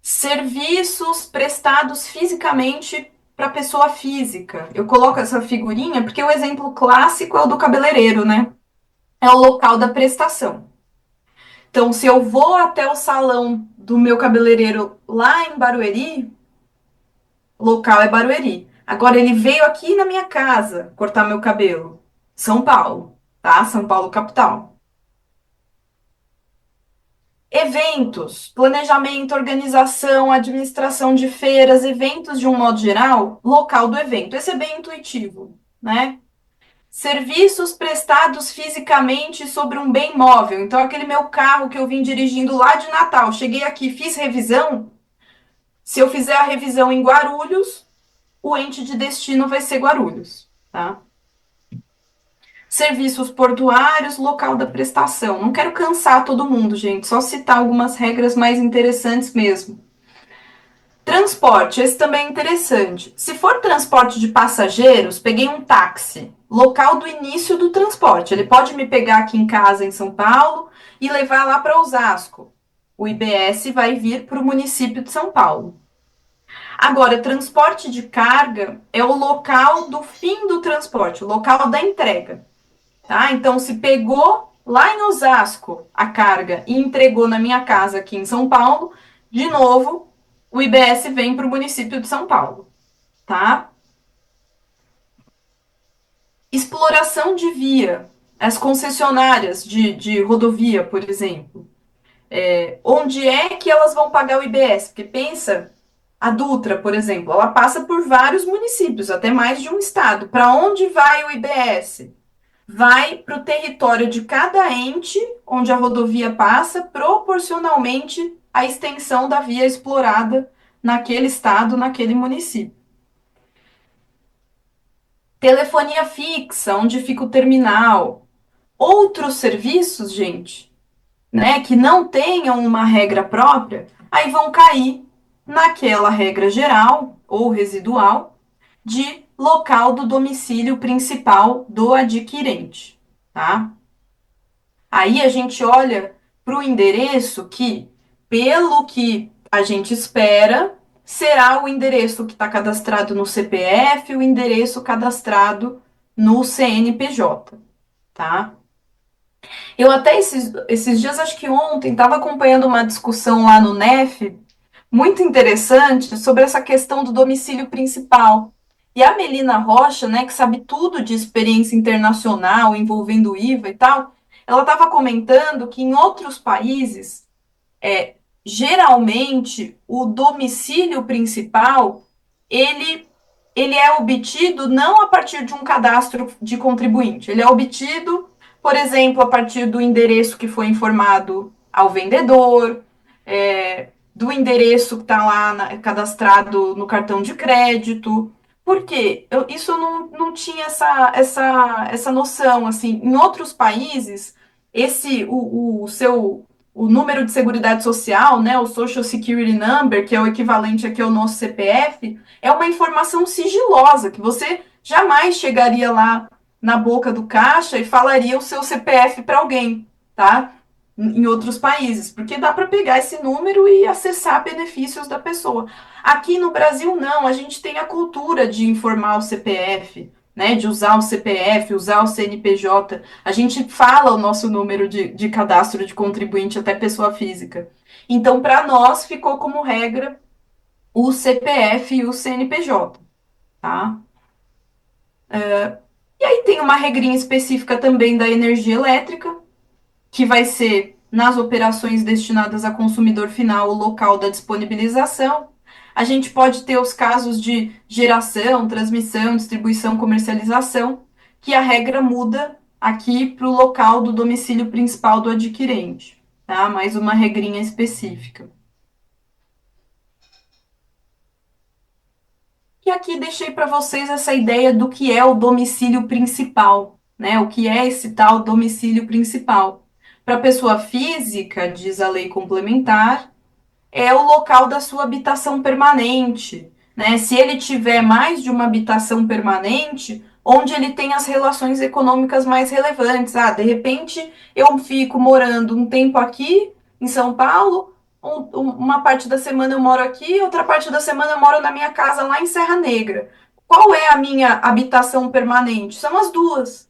Serviços prestados fisicamente para pessoa física. Eu coloco essa figurinha porque o exemplo clássico é o do cabeleireiro, né? É o local da prestação. Então, se eu vou até o salão do meu cabeleireiro lá em Barueri, o local é Barueri. Agora, ele veio aqui na minha casa cortar meu cabelo. São Paulo, tá? São Paulo, capital. Eventos, planejamento, organização, administração de feiras, eventos de um modo geral, local do evento. Esse é bem intuitivo, né? Serviços prestados fisicamente sobre um bem móvel. Então, aquele meu carro que eu vim dirigindo lá de Natal, cheguei aqui, fiz revisão. Se eu fizer a revisão em Guarulhos, o ente de destino vai ser Guarulhos, tá? Serviços portuários, local da prestação. Não quero cansar todo mundo, gente, só citar algumas regras mais interessantes mesmo. Transporte, esse também é interessante. Se for transporte de passageiros, peguei um táxi, local do início do transporte. Ele pode me pegar aqui em casa, em São Paulo, e levar lá para Osasco. O IBS vai vir para o município de São Paulo. Agora, transporte de carga é o local do fim do transporte, o local da entrega. Tá? Então, se pegou lá em Osasco a carga e entregou na minha casa aqui em São Paulo, de novo, o IBS vem para o município de São Paulo, tá? Exploração de via, as concessionárias de rodovia, por exemplo. Onde é que elas vão pagar o IBS? Porque pensa, a Dutra, por exemplo, ela passa por vários municípios, até mais de um estado. Para onde vai o IBS? Vai para o território de cada ente onde a rodovia passa, proporcionalmente à extensão da via explorada naquele estado, naquele município. Telefonia fixa, onde fica o terminal. Outros serviços, gente, né, que não tenham uma regra própria, aí vão cair naquela regra geral ou residual de local do domicílio principal do adquirente, tá? Aí a gente olha para o endereço que, pelo que a gente espera, será o endereço que está cadastrado no CPF, o endereço cadastrado no CNPJ, tá? Eu até esses dias, acho que ontem, estava acompanhando uma discussão lá no NEF, muito interessante, sobre essa questão do domicílio principal. E a Melina Rocha, né, que sabe tudo de experiência internacional envolvendo IVA e tal, ela estava comentando que em outros países, geralmente, o domicílio principal, ele, ele é obtido não a partir de um cadastro de contribuinte, ele é obtido, por exemplo, a partir do endereço que foi informado ao vendedor, do endereço que está lá cadastrado no cartão de crédito. Por quê? Isso eu não tinha essa noção. Assim, em outros países, o número de seguridade social, né, o Social Security Number, que é o equivalente aqui ao nosso CPF, é uma informação sigilosa, que você jamais chegaria lá na boca do caixa e falaria o seu CPF para alguém, tá? Em outros países, porque dá para pegar esse número e acessar benefícios da pessoa. Aqui no Brasil, não, a gente tem a cultura de informar o CPF, né, de usar o CPF, usar o CNPJ. A gente fala o nosso número de cadastro de contribuinte até pessoa física. Então, para nós, ficou como regra o CPF e o CNPJ, tá? E aí tem uma regrinha específica também da energia elétrica, que vai ser nas operações destinadas a consumidor final o local da disponibilização. A gente pode ter os casos de geração, transmissão, distribuição, comercialização, que a regra muda aqui para o local do domicílio principal do adquirente, tá? Mais uma regrinha específica. E aqui deixei para vocês essa ideia do que é o domicílio principal, né? O que é esse tal domicílio principal? Para a pessoa física, diz a lei complementar, é o local da sua habitação permanente, né? Se ele tiver mais de uma habitação permanente, onde ele tem as relações econômicas mais relevantes. Ah, de repente eu fico morando um tempo aqui em São Paulo, uma parte da semana eu moro aqui, outra parte da semana eu moro na minha casa lá em Serra Negra. Qual é a minha habitação permanente? São as duas.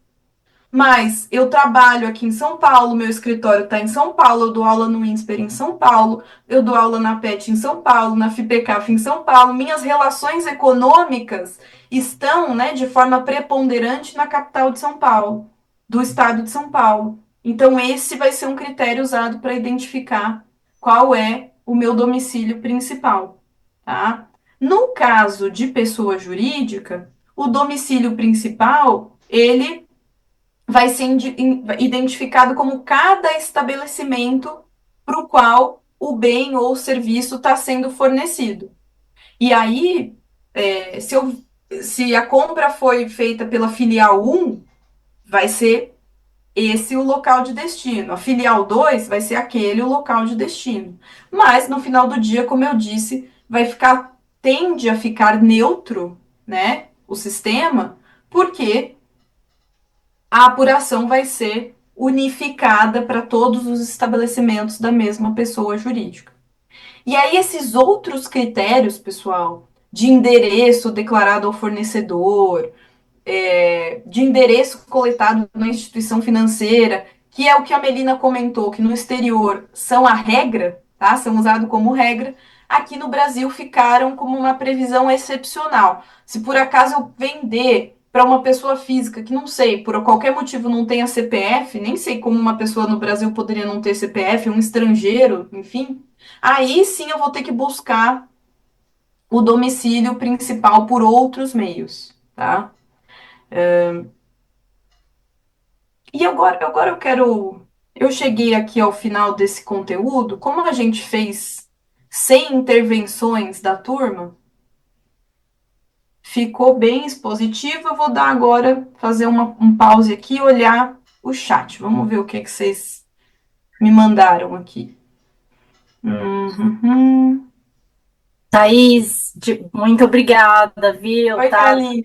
Mas eu trabalho aqui em São Paulo, meu escritório está em São Paulo, eu dou aula no INSPER em São Paulo, eu dou aula na PET em São Paulo, na FIPECAF em São Paulo. Minhas relações econômicas estão, né, de forma preponderante na capital de São Paulo, do estado de São Paulo. Então, esse vai ser um critério usado para identificar qual é o meu domicílio principal, tá? No caso de pessoa jurídica, o domicílio principal, ele vai ser identificado como cada estabelecimento para o qual o bem ou o serviço está sendo fornecido. E aí, se a compra foi feita pela filial 1, vai ser esse o local de destino. A filial 2 vai ser aquele o local de destino. Mas, no final do dia, como eu disse, tende a ficar neutro, né, o sistema, porque a apuração vai ser unificada para todos os estabelecimentos da mesma pessoa jurídica. E aí, esses outros critérios, pessoal, de endereço declarado ao fornecedor, de endereço coletado na instituição financeira, que é o que a Melina comentou, que no exterior são a regra, tá? São usados como regra, aqui no Brasil ficaram como uma previsão excepcional. Se por acaso eu vender para uma pessoa física que não sei, por qualquer motivo não tenha CPF, nem sei como uma pessoa no Brasil poderia não ter CPF, um estrangeiro, enfim, aí sim eu vou ter que buscar o domicílio principal por outros meios, tá? E agora eu quero. Eu cheguei aqui ao final desse conteúdo. Como a gente fez 100 intervenções da turma, ficou bem expositivo. Eu vou dar agora, fazer um pause aqui e olhar o chat. Vamos ver o que vocês me mandaram aqui. Uhum. Thaís, muito obrigada, viu? Oi, Thaline.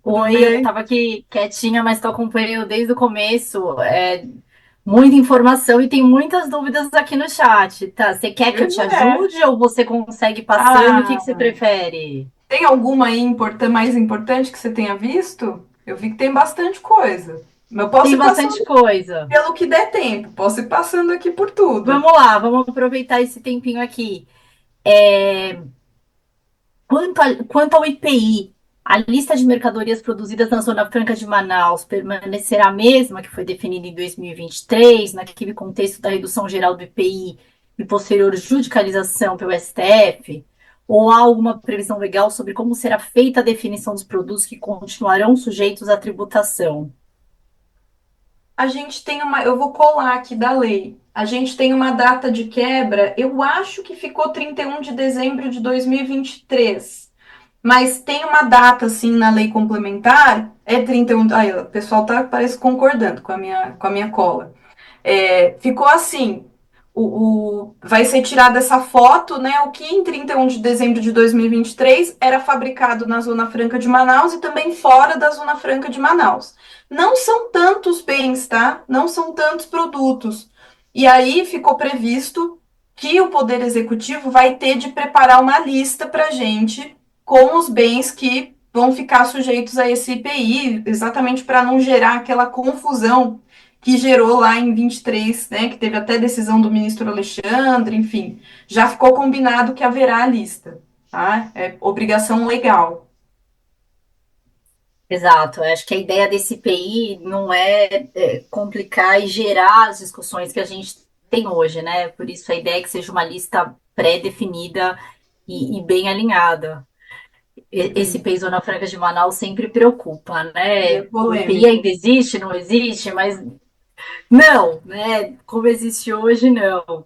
Tudo Oi, eu bem? tava aqui quietinha, mas tô acompanhando desde o começo. Muita informação e tem muitas dúvidas aqui no chat. Tá, você quer que eu Pois te é. ajude ou você consegue passando? O que que você Ah, prefere? tem alguma aí mais importante que você tenha visto? Eu vi que tem bastante coisa. Eu posso Tem ir bastante passando coisa. pelo que der tempo, posso ir passando aqui por tudo. Vamos lá, vamos aproveitar esse tempinho aqui. É, quanto ao IPI, a lista de mercadorias produzidas na Zona Franca de Manaus permanecerá a mesma que foi definida em 2023, naquele contexto da redução geral do IPI e posterior judicialização pelo STF? Ou há alguma previsão legal sobre como será feita a definição dos produtos que continuarão sujeitos à tributação? A gente tem uma, eu vou colar aqui da lei. A gente tem uma data de quebra, eu acho que ficou 31 de dezembro de 2023. Mas tem uma data, assim, na lei complementar, é 31. Aí, o pessoal tá, parece, concordando com a minha cola. Ficou assim: vai ser tirada essa foto, né? O que em 31 de dezembro de 2023 era fabricado na Zona Franca de Manaus e também fora da Zona Franca de Manaus. Não são tantos bens, tá? Não são tantos produtos. E aí ficou previsto que o Poder Executivo vai ter de preparar uma lista para gente com os bens que vão ficar sujeitos a esse IPI, exatamente para não gerar aquela confusão que gerou lá em 23, né, que teve até decisão do ministro Alexandre, enfim, já ficou combinado que haverá a lista, tá? É obrigação legal. Exato, eu acho que a ideia desse IPI não é complicar e gerar as discussões que a gente tem hoje, né? Por isso a ideia é que seja uma lista pré-definida e bem alinhada. Esse IPI Zona Franca de Manaus sempre preocupa, E é né? O IPI polêmico. ainda existe, não existe, mas não, né? Como existe hoje, não.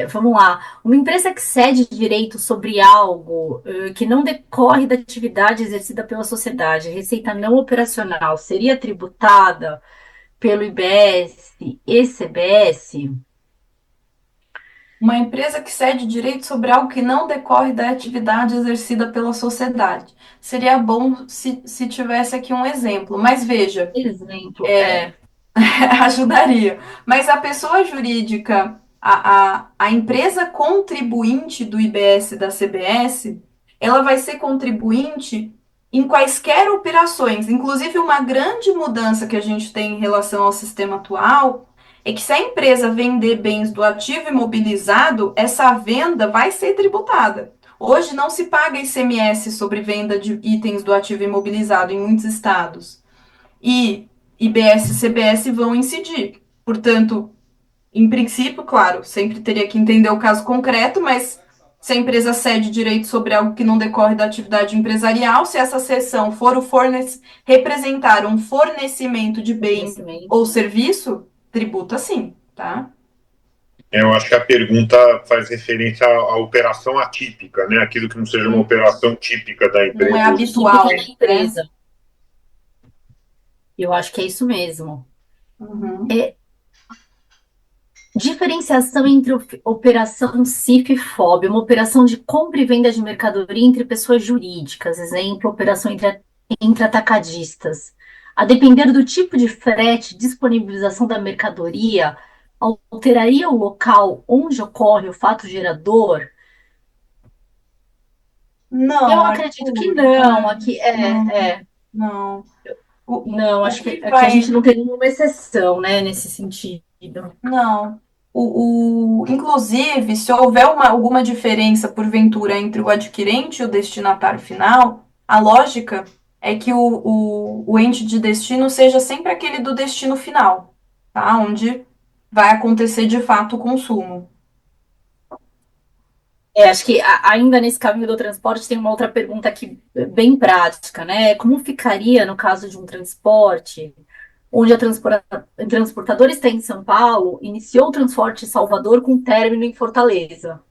Vamos lá. Uma empresa que cede direito sobre algo que não decorre da atividade exercida pela sociedade, receita não operacional, seria tributada pelo IBS e CBS? Uma empresa que cede direito sobre algo que não decorre da atividade exercida pela sociedade. Seria bom se tivesse aqui um exemplo, mas veja, Exemplo, ajudaria. Mas a pessoa jurídica, a empresa contribuinte do IBS e da CBS, ela vai ser contribuinte em quaisquer operações. Inclusive, uma grande mudança que a gente tem em relação ao sistema atual é que se a empresa vender bens do ativo imobilizado, essa venda vai ser tributada. Hoje não se paga ICMS sobre venda de itens do ativo imobilizado em muitos estados. E IBS e CBS vão incidir. Portanto, em princípio, claro, sempre teria que entender o caso concreto, mas se a empresa cede direito sobre algo que não decorre da atividade empresarial, se essa cessão for representar um fornecimento de bem conhecimento. ou serviço, tributa sim, tá? Eu acho que a pergunta faz referência à operação atípica, né? Aquilo que não seja uma operação típica da Não é empresa. habitual, Típica da né? empresa. Eu acho que é isso mesmo. Uhum. Diferenciação entre operação CIF e FOB, uma operação de compra e venda de mercadoria entre pessoas jurídicas, exemplo, operação entre atacadistas. A depender do tipo de frete, disponibilização da mercadoria, alteraria o local onde ocorre o fato gerador? Eu Não, acredito que Arthur, não. Aqui não, é. não. Não, O acho que que aqui a gente vai. não tem nenhuma exceção, né, nesse sentido. Não. Inclusive, se houver alguma diferença, porventura, entre o adquirente e o destinatário final, a lógica é que o ente de destino seja sempre aquele do destino final, tá? Onde vai acontecer de fato o consumo. Acho que ainda nesse caminho do transporte tem uma outra pergunta aqui bem prática, né? Como ficaria no caso de um transporte onde a transportadora está em São Paulo, iniciou o transporte em Salvador com término em Fortaleza?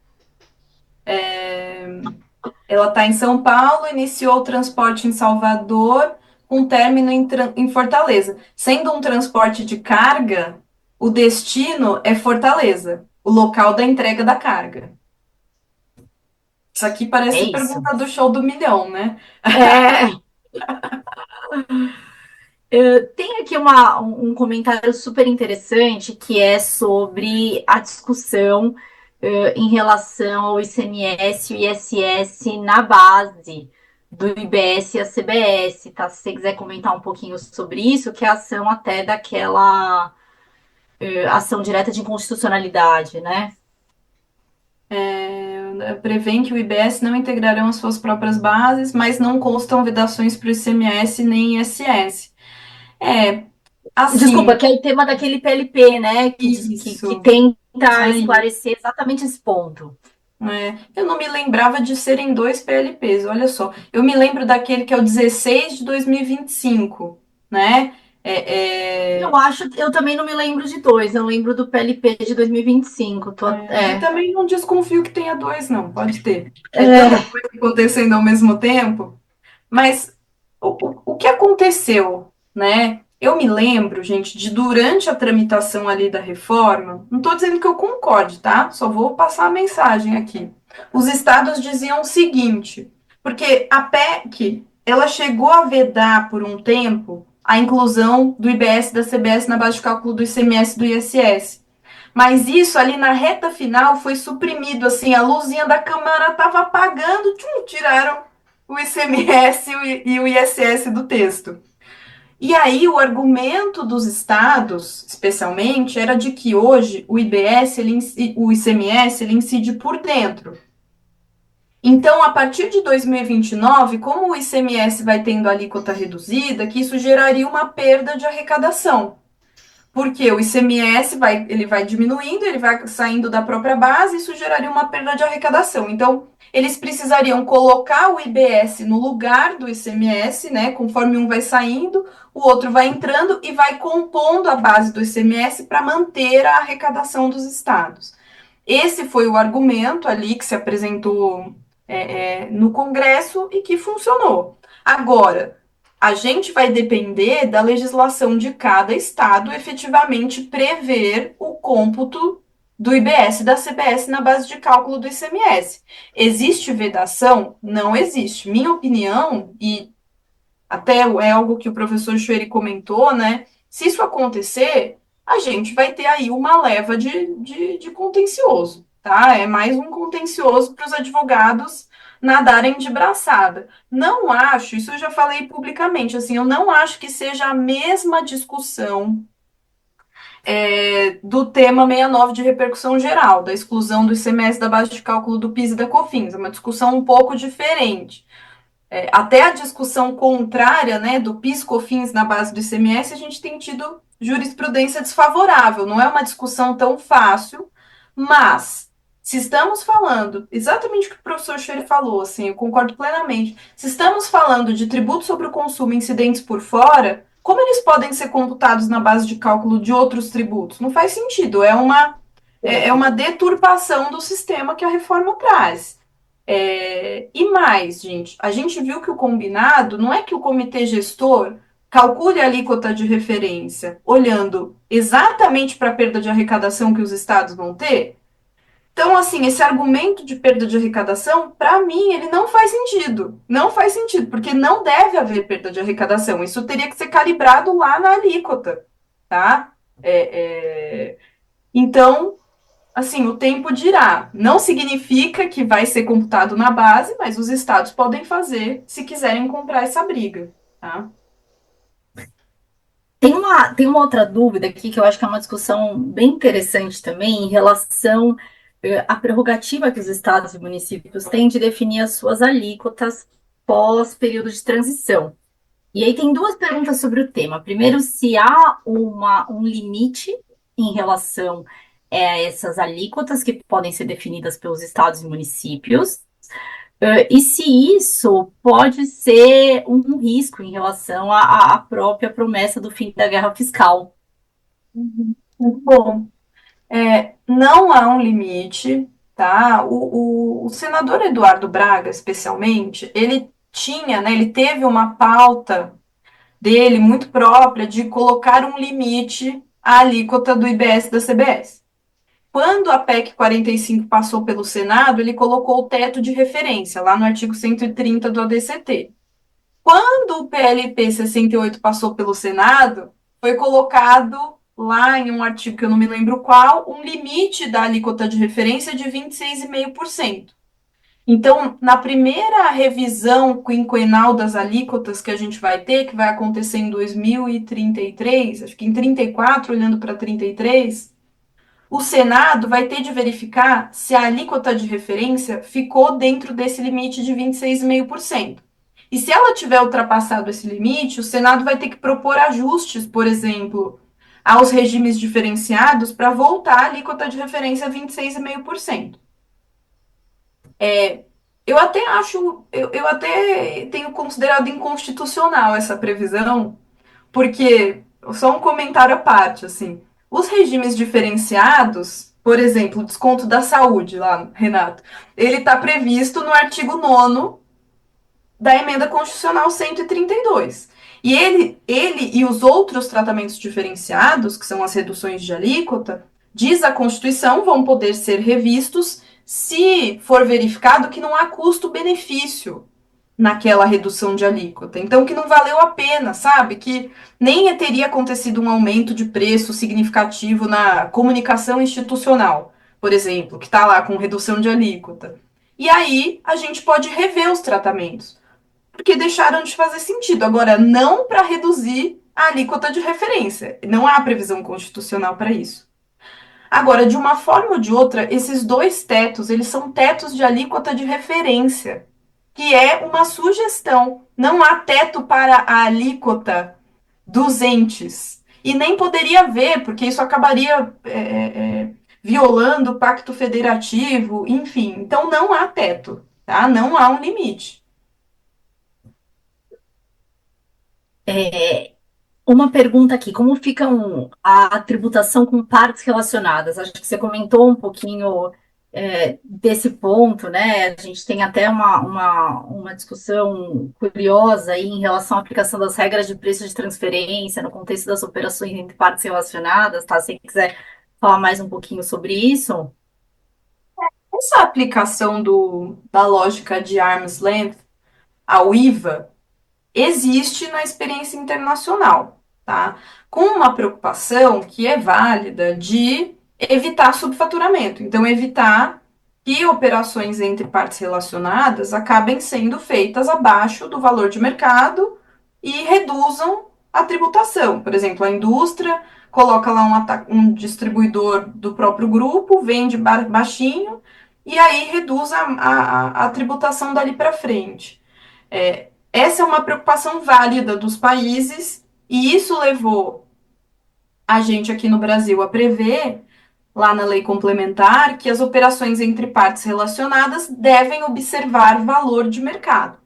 Ela está em São Paulo, iniciou o transporte em Salvador, com término em Fortaleza. Sendo um transporte de carga, o destino é Fortaleza, o local da entrega da carga. Isso aqui É parece isso. pergunta do show do milhão, né? É, tem aqui um comentário super interessante que é sobre a discussão em relação ao ICMS e o ISS na base do IBS e a CBS, tá? Se você quiser comentar um pouquinho sobre isso, que é a ação até daquela ação direta de inconstitucionalidade, né? Prevêem que o IBS não integrarão as suas próprias bases, mas não constam vedações para o ICMS nem ISS. É, Desculpa, assim, que é o tema daquele PLP, né? Que isso. Isso tenta aí. esclarecer exatamente esse ponto. Eu não me lembrava de serem dois PLPs, olha só. Eu me lembro daquele que é o 16 de 2025, né? Eu também não me lembro de dois, eu lembro do PLP de 2025. E também não desconfio que tenha dois, não, pode ter. É tanta É, coisa acontecendo ao mesmo tempo. Mas o que aconteceu, né? Eu me lembro, gente, de durante a tramitação ali da reforma, não estou dizendo que eu concorde, tá? Só vou passar a mensagem aqui. Os estados diziam o seguinte, porque a PEC, ela chegou a vedar por um tempo a inclusão do IBS e da CBS na base de cálculo do ICMS e do ISS. Mas isso ali na reta final foi suprimido, assim, a luzinha da Câmara estava apagando, tiraram o ICMS e o ISS do texto. E aí o argumento dos estados, especialmente, era de que hoje o IBS, o ICMS, ele incide por dentro. Então, a partir de 2029, como o ICMS vai tendo a alíquota reduzida, que isso geraria uma perda de arrecadação. Porque o ICMS ele vai diminuindo, ele vai saindo da própria base, isso geraria uma perda de arrecadação. Então, eles precisariam colocar o IBS no lugar do ICMS, né? Conforme um vai saindo, o outro vai entrando e vai compondo a base do ICMS para manter a arrecadação dos estados. Esse foi o argumento ali que se apresentou no Congresso e que funcionou. Agora, a gente vai depender da legislação de cada estado efetivamente prever o cômputo do IBS e da CBS na base de cálculo do ICMS. Existe vedação? Não existe. Minha opinião, e até é algo que o professor Chueri comentou, né? Se isso acontecer, a gente vai ter aí uma leva de contencioso, tá? É mais um contencioso para os advogados nadarem de braçada. Não acho, isso eu já falei publicamente, assim, eu não acho que seja a mesma discussão do tema 69 de repercussão geral, da exclusão do ICMS da base de cálculo do PIS e da COFINS. É uma discussão um pouco diferente. Até a discussão contrária, né, do PIS/COFINS na base do ICMS, a gente tem tido jurisprudência desfavorável. Não é uma discussão tão fácil, mas se estamos falando exatamente o que o professor Scherer falou, assim, eu concordo plenamente. Se estamos falando de tributos sobre o consumo incidentes por fora, como eles podem ser computados na base de cálculo de outros tributos? Não faz sentido. É uma deturpação do sistema que a reforma traz. E mais, gente, a gente viu que o combinado não é que o comitê gestor calcule a alíquota de referência olhando exatamente para a perda de arrecadação que os estados vão ter. Então, assim, esse argumento de perda de arrecadação, para mim, ele não faz sentido. Não faz sentido, porque não deve haver perda de arrecadação. Isso teria que ser calibrado lá na alíquota, tá? Então, assim, o tempo dirá. Não significa que vai ser computado na base, mas os estados podem fazer se quiserem comprar essa briga, tá? tem uma outra dúvida aqui que eu acho que é uma discussão bem interessante também em relação à prerrogativa que os estados e municípios têm de definir as suas alíquotas pós período de transição. E aí tem duas perguntas sobre o tema. Primeiro, se há um limite em relação a essas alíquotas que podem ser definidas pelos estados e municípios, e se isso pode ser um risco em relação à própria promessa do fim da guerra fiscal. Muito bom. Não há um limite, tá? O senador Eduardo Braga, especialmente, ele tinha, né, ele teve uma pauta dele muito própria de colocar um limite à alíquota do IBS da CBS. Quando a PEC 45 passou pelo Senado, ele colocou o teto de referência, lá no artigo 130 do ADCT. Quando o PLP 68 passou pelo Senado, foi colocado lá em um artigo que eu não me lembro qual, um limite da alíquota de referência de 26,5%. Então, na primeira revisão quinquenal das alíquotas que a gente vai ter, que vai acontecer em 2033, acho que em 34, olhando para 33, o Senado vai ter de verificar se a alíquota de referência ficou dentro desse limite de 26,5%. E se ela tiver ultrapassado esse limite, o Senado vai ter que propor ajustes, por exemplo, aos regimes diferenciados para voltar a alíquota de referência a 26,5%. Eu até acho, eu até tenho considerado inconstitucional essa previsão, porque, só um comentário à parte, assim, os regimes diferenciados, por exemplo, o desconto da saúde lá, Renato, ele está previsto no artigo 9º da emenda constitucional 132. E ele e os outros tratamentos diferenciados, que são as reduções de alíquota, diz a Constituição, vão poder ser revistos se for verificado que não há custo-benefício naquela redução de alíquota. Então, que não valeu a pena, sabe? Que nem teria acontecido um aumento de preço significativo na comunicação institucional, por exemplo, que está lá com redução de alíquota. E aí a gente pode rever os tratamentos, porque deixaram de fazer sentido. Agora, não para reduzir a alíquota de referência. Não há previsão constitucional para isso. Agora, de uma forma ou de outra, esses dois tetos, eles são tetos de alíquota de referência, que é uma sugestão. Não há teto para a alíquota dos entes. E nem poderia haver, porque isso acabaria violando o pacto federativo, enfim. Então, não há teto, tá? Não há um limite. Uma pergunta aqui, como fica a tributação com partes relacionadas? Acho que você comentou um pouquinho desse ponto, né? A gente tem até uma discussão curiosa aí em relação à aplicação das regras de preço de transferência no contexto das operações entre partes relacionadas, tá? Se você quiser falar mais um pouquinho sobre isso. Essa aplicação da lógica de arm's length ao IVA existe na experiência internacional, tá? Com uma preocupação que é válida de evitar subfaturamento. Então, evitar que operações entre partes relacionadas acabem sendo feitas abaixo do valor de mercado e reduzam a tributação. Por exemplo, a indústria coloca lá um distribuidor do próprio grupo, vende baixinho e aí reduz a tributação dali para frente. Essa é uma preocupação válida dos países, e isso levou a gente aqui no Brasil a prever, lá na lei complementar, que as operações entre partes relacionadas devem observar valor de mercado.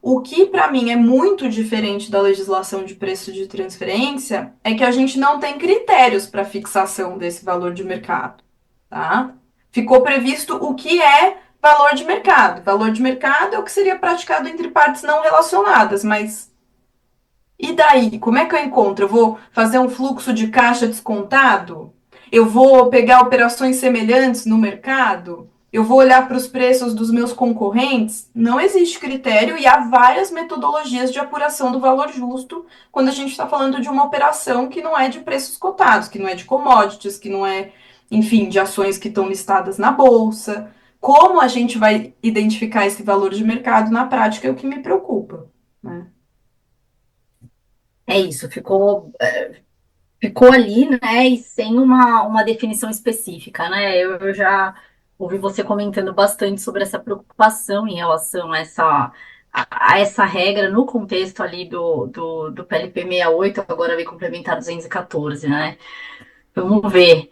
O que, para mim, é muito diferente da legislação de preço de transferência é que a gente não tem critérios para fixação desse valor de mercado, tá? Ficou previsto o que é valor de mercado. Valor de mercado é o que seria praticado entre partes não relacionadas, mas e daí? Como é que eu encontro? Eu vou fazer um fluxo de caixa descontado? Eu vou pegar operações semelhantes no mercado? Eu vou olhar para os preços dos meus concorrentes? Não existe critério e há várias metodologias de apuração do valor justo quando a gente está falando de uma operação que não é de preços cotados, que não é de commodities, que não é, enfim, de ações que estão listadas na bolsa. Como a gente vai identificar esse valor de mercado na prática é o que me preocupa, né? É isso, ficou ali, né, e sem uma definição específica, né? Eu já ouvi você comentando bastante sobre essa preocupação em relação a a essa regra no contexto ali do PLP 68, agora vem complementar 214, né? Vamos ver.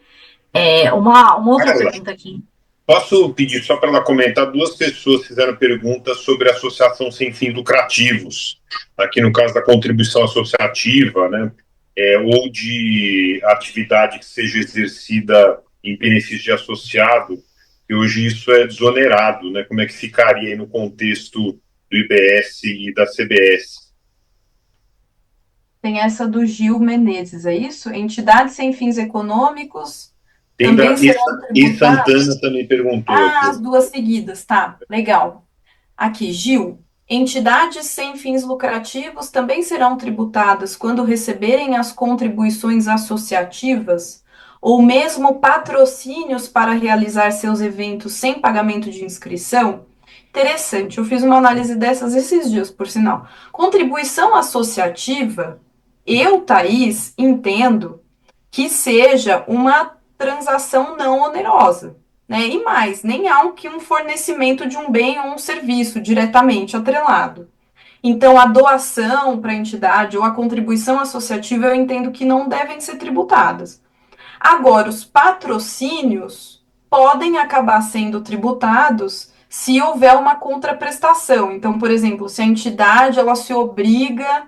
Uma outra Carla, pergunta aqui. posso pedir só para ela comentar? Duas pessoas fizeram perguntas sobre associação sem fins lucrativos. Aqui no caso da contribuição associativa, né? Ou de atividade que seja exercida em benefício de associado, e hoje isso é desonerado, né? Como é que ficaria aí no contexto do IBS e da CBS? Tem essa do Gil Menezes, é isso? Entidades sem fins econômicos Tem também da serão e tributadas? Santana também perguntou Ah, aqui. as duas seguidas, tá, legal. Aqui, Gil. Entidades sem fins lucrativos também serão tributadas quando receberem as contribuições associativas ou mesmo patrocínios para realizar seus eventos sem pagamento de inscrição? Interessante, eu fiz uma análise dessas esses dias, por sinal. Contribuição associativa, eu, Thaís, entendo que seja uma transação não onerosa. Né? E mais, nem há um fornecimento de um bem ou um serviço diretamente atrelado. Então, a doação para a entidade ou a contribuição associativa eu entendo que não devem ser tributadas. Agora, os patrocínios podem acabar sendo tributados se houver uma contraprestação. Então, por exemplo, se a entidade ela se obriga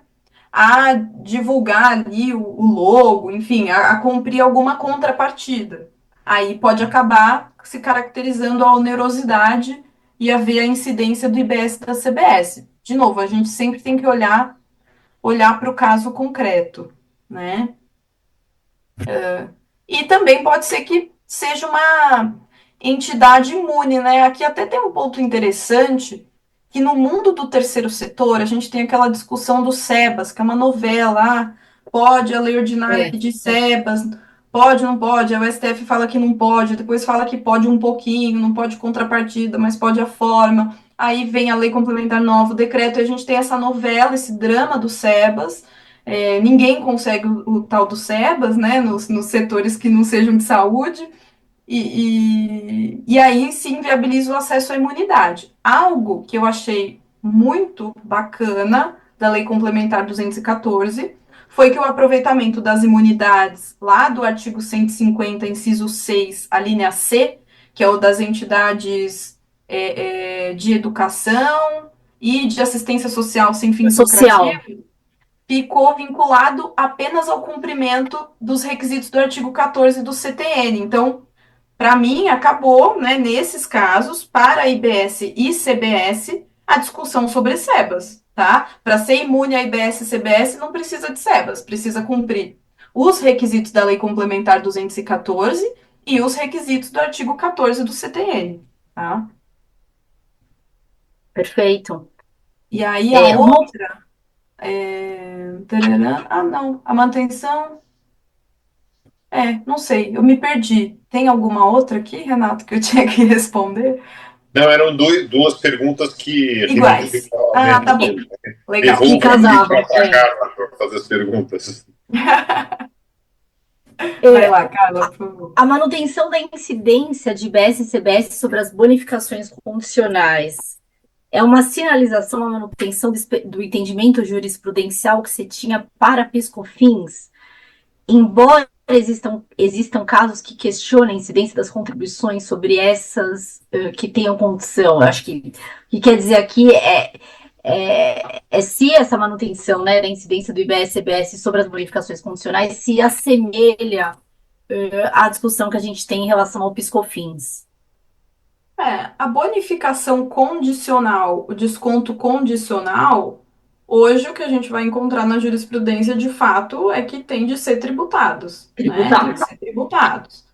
a divulgar ali o logo, enfim, a cumprir alguma contrapartida. Aí pode acabar se caracterizando a onerosidade e haver a incidência do IBS e da CBS. De novo, a gente sempre tem que olhar para o caso concreto, né? E também pode ser que seja uma entidade imune, né? Aqui até tem um ponto interessante, que no mundo do terceiro setor, a gente tem aquela discussão do SEBAS, que é uma novela, pode a lei ordinária É, pedir SEBAS, pode, não pode, a STF fala que não pode, depois fala que pode um pouquinho, não pode contrapartida, mas pode a forma, aí vem a lei complementar nova, o decreto, e a gente tem essa novela, esse drama do SEBAS, ninguém consegue o tal do SEBAS, né, nos setores que não sejam de saúde, e aí se inviabiliza o acesso à imunidade. Algo que eu achei muito bacana da Lei Complementar 214 foi que o aproveitamento das imunidades lá do artigo 150, inciso 6, a linha C, que é o das entidades de educação e de assistência social sem fins social. lucrativos, ficou vinculado apenas ao cumprimento dos requisitos do artigo 14 do CTN. Então, para mim, acabou, né, nesses casos, para a IBS e CBS, a discussão sobre SEBAS, tá? Para ser imune a IBS e CBS, não precisa de SEBAS, precisa cumprir os requisitos da Lei Complementar 214 e os requisitos do artigo 14 do CTN, tá? Perfeito. E aí a Uma outra não, a manutenção. Não sei, eu me perdi. Tem alguma outra aqui, Renato, que eu tinha que responder? Não, eram duas perguntas que a gente não Iguais. estava Ah, vendo tá bom. mesmo. Legal. que Devolvo a casavam. micro para a Carla para fazer as perguntas. Vai É, lá, Carla, por favor. a manutenção da incidência de IBS e CBS sobre as bonificações condicionais é uma sinalização à manutenção do entendimento jurisprudencial que se tinha para PiscoFins, embora existam casos que questionem a incidência das contribuições sobre essas que tenham condição. Eu acho que o que quer dizer aqui é se essa manutenção, né, da incidência do IBS-CBS sobre as bonificações condicionais se assemelha à discussão que a gente tem em relação ao PiscoFins. A bonificação condicional, o desconto condicional, hoje o que a gente vai encontrar na jurisprudência de fato é que tem de ser tributados, né? Tem que Tributados. ser tributados.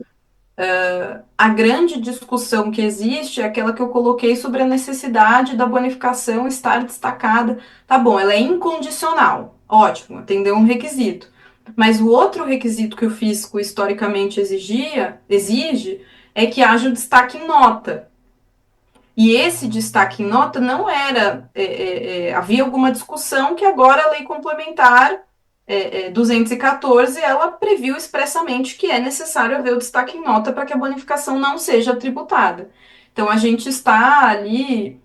A grande discussão que existe é aquela que eu coloquei sobre a necessidade da bonificação estar destacada. Tá bom, ela é incondicional, ótimo, atendeu um requisito. Mas o outro requisito que o fisco historicamente exige é que haja o destaque em nota. E esse destaque em nota não era. Havia alguma discussão que agora a lei complementar 214 ela previu expressamente que é necessário haver o destaque em nota para que a bonificação não seja tributada. Então a gente está ali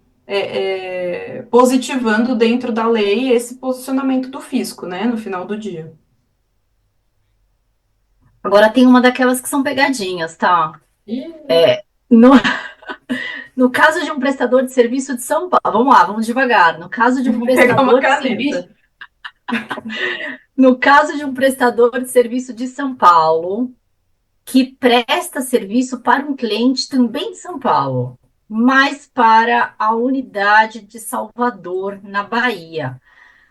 positivando dentro da lei esse posicionamento do fisco, né, no final do dia. Agora tem uma daquelas que são pegadinhas, tá? E No, no caso de um prestador de serviço de São Paulo, vamos lá, vamos devagar. No caso de um vou pegar uma prestador de caneta. serviço, no caso de um prestador de serviço de São Paulo, que presta serviço para um cliente também de São Paulo, mas para a unidade de Salvador, na Bahia.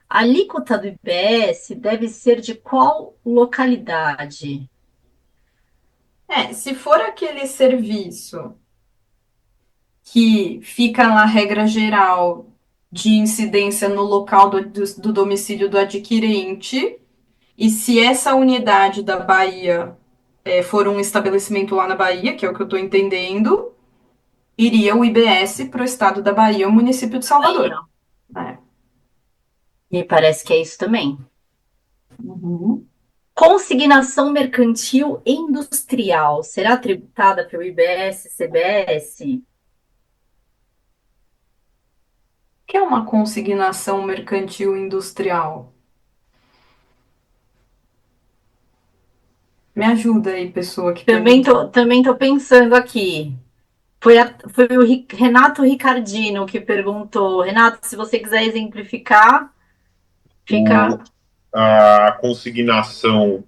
A alíquota do IBS deve ser de qual localidade? Se for aquele serviço que fica na regra geral de incidência no local do domicílio do adquirente, e se essa unidade da Bahia for um estabelecimento lá na Bahia, que é o que eu estou entendendo, iria o IBS para o estado da Bahia, o município de Bahia. Salvador. É. Me parece que é isso também. Uhum. Consignação mercantil industrial será tributada pelo IBS, CBS? O que é uma consignação mercantil industrial? Me ajuda aí, pessoa que perguntou. Também tô pensando aqui. Foi o Renato Ricardino que perguntou. Renato, se você quiser exemplificar, fica. A consignação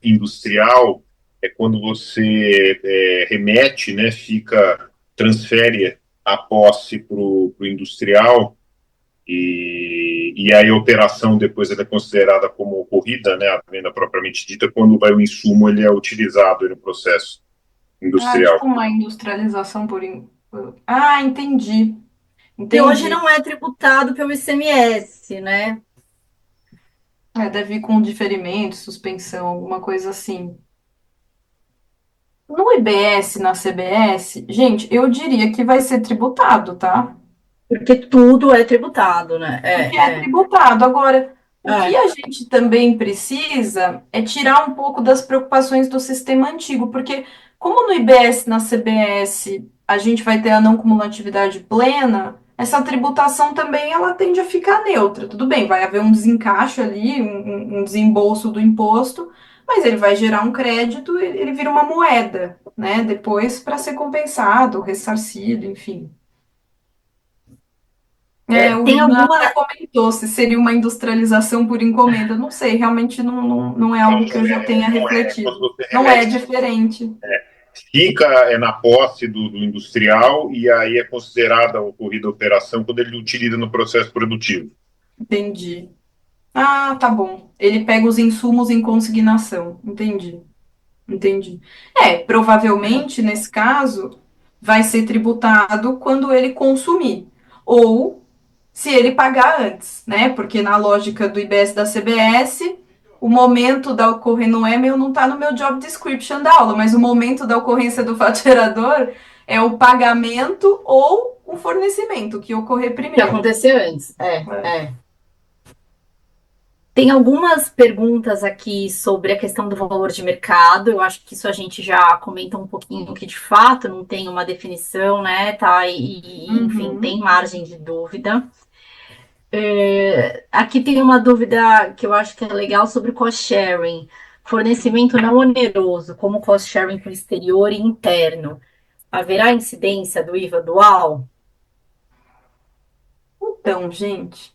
industrial é quando você remete, né, transfere a posse para o industrial e aí a operação depois ela é considerada como ocorrida, né, a venda propriamente dita, quando vai o insumo ele é utilizado no processo industrial. Tipo uma industrialização Ah, entendi. Que hoje Entendi. não é tributado pelo ICMS, né? Deve ir com diferimento, suspensão, alguma coisa assim. No IBS, na CBS, gente, eu diria que vai ser tributado, tá? Porque tudo é tributado, né? Porque é tributado. Agora, o que É. a gente também precisa é tirar um pouco das preocupações do sistema antigo, porque como no IBS, na CBS, a gente vai ter a não cumulatividade plena, essa tributação também ela tende a ficar neutra. Tudo bem, vai haver um desencaixe ali, um desembolso do imposto, mas ele vai gerar um crédito, ele vira uma moeda, né? Depois para ser compensado, ressarcido, enfim. O Tem Renan até alguma. comentou se seria uma industrialização por encomenda. Não sei, realmente não é algo que eu já tenha Quando refletido. você Não é remete, diferente. fica na posse do industrial e aí é considerada a ocorrida a operação quando ele utiliza no processo produtivo. Entendi. Ah, tá bom. Ele pega os insumos em consignação. Entendi. Entendi. Provavelmente, nesse caso, vai ser tributado quando ele consumir. Ou se ele pagar antes, né? Porque na lógica do IBS da CBS, o momento da ocorrência não está no meu job description da aula, mas o momento da ocorrência do faturador é o pagamento ou o fornecimento que ocorrer Que primeiro. aconteceu antes. Tem algumas perguntas aqui sobre a questão do valor de mercado. Eu acho que isso a gente já comenta um pouquinho que de fato não tem uma definição, né? Tá? Enfim, tem margem de dúvida. Aqui tem uma dúvida que eu acho que é legal sobre cost sharing. Fornecimento não oneroso, como cost sharing para o exterior e interno. Haverá incidência do IVA dual? Então, gente,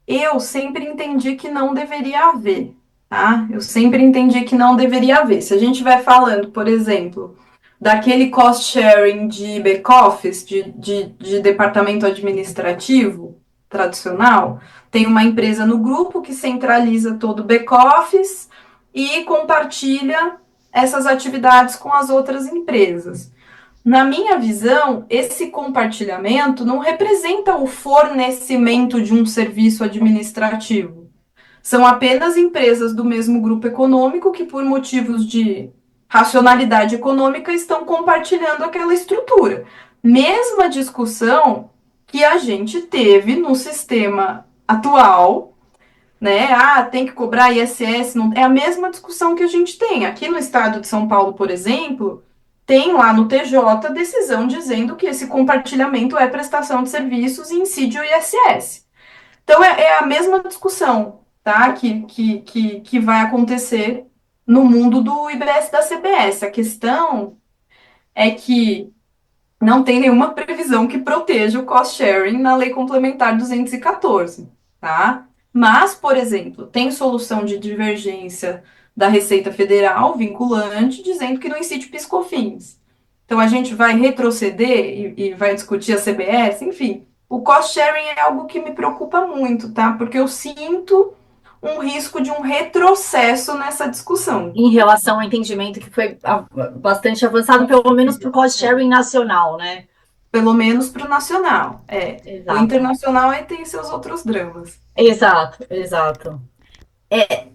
eu sempre entendi que não deveria haver, tá? Eu sempre entendi que não deveria haver. Se a gente vai falando, por exemplo, daquele cost sharing de back-office, de departamento administrativo tradicional, tem uma empresa no grupo que centraliza todo o back-office e compartilha essas atividades com as outras empresas. Na minha visão, esse compartilhamento não representa o fornecimento de um serviço administrativo. São apenas empresas do mesmo grupo econômico que, por motivos de racionalidade econômica, estão compartilhando aquela estrutura. Mesma discussão que a gente teve no sistema atual, né? Tem que cobrar ISS. Não... É a mesma discussão que a gente tem. Aqui no estado de São Paulo, por exemplo, tem lá no TJ decisão dizendo que esse compartilhamento é prestação de serviços e incide o ISS. Então, é a mesma discussão, tá? Que vai acontecer no mundo do IBS da CBS. A questão é que não tem nenhuma previsão que proteja o cost sharing na Lei Complementar 214, tá? Mas, por exemplo, tem solução de divergência da Receita Federal vinculante dizendo que não incide PIS/COFINS. Então a gente vai retroceder e vai discutir a CBS, enfim. O cost sharing é algo que me preocupa muito, tá? Porque eu sinto um risco de um retrocesso nessa discussão. Em relação ao entendimento que foi bastante avançado, pelo menos para o cost sharing nacional, né? Pelo menos para o nacional. O Exato. internacional aí tem seus outros dramas. Exato, exato.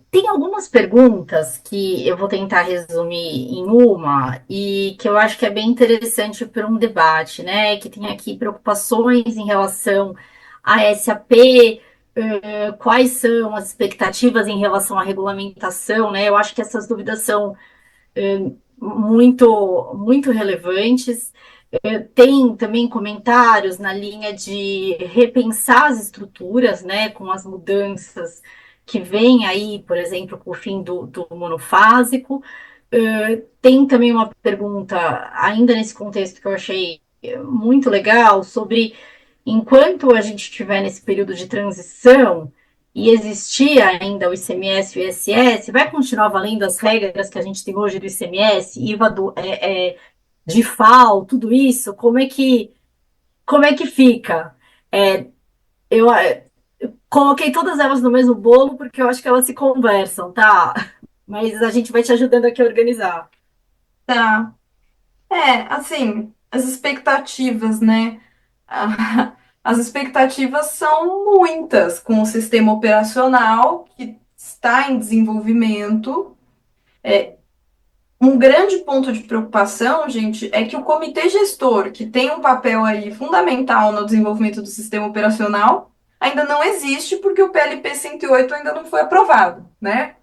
Tem algumas perguntas que eu vou tentar resumir em uma e que eu acho que é bem interessante para um debate, né? Que tem aqui preocupações em relação à SAP, quais são as expectativas em relação à regulamentação, né? Eu acho que essas dúvidas são muito relevantes. Tem também comentários na linha de repensar as estruturas, né, com as mudanças que vem aí, por exemplo, com o fim do monofásico. Tem também uma pergunta, ainda nesse contexto, que eu achei muito legal, sobre enquanto a gente estiver nesse período de transição e existir ainda o ICMS e o ISS, vai continuar valendo as regras que a gente tem hoje do ICMS, IVA de FAO, tudo isso? Como é que fica? Eu coloquei todas elas no mesmo bolo porque eu acho que elas se conversam, tá? Mas a gente vai te ajudando aqui a organizar. Tá. Assim, as expectativas, né? As expectativas são muitas com o sistema operacional que está em desenvolvimento. Um grande ponto de preocupação, gente, é que o comitê gestor, que tem um papel aí fundamental no desenvolvimento do sistema operacional, ainda não existe porque o PLP 108 ainda não foi aprovado, né?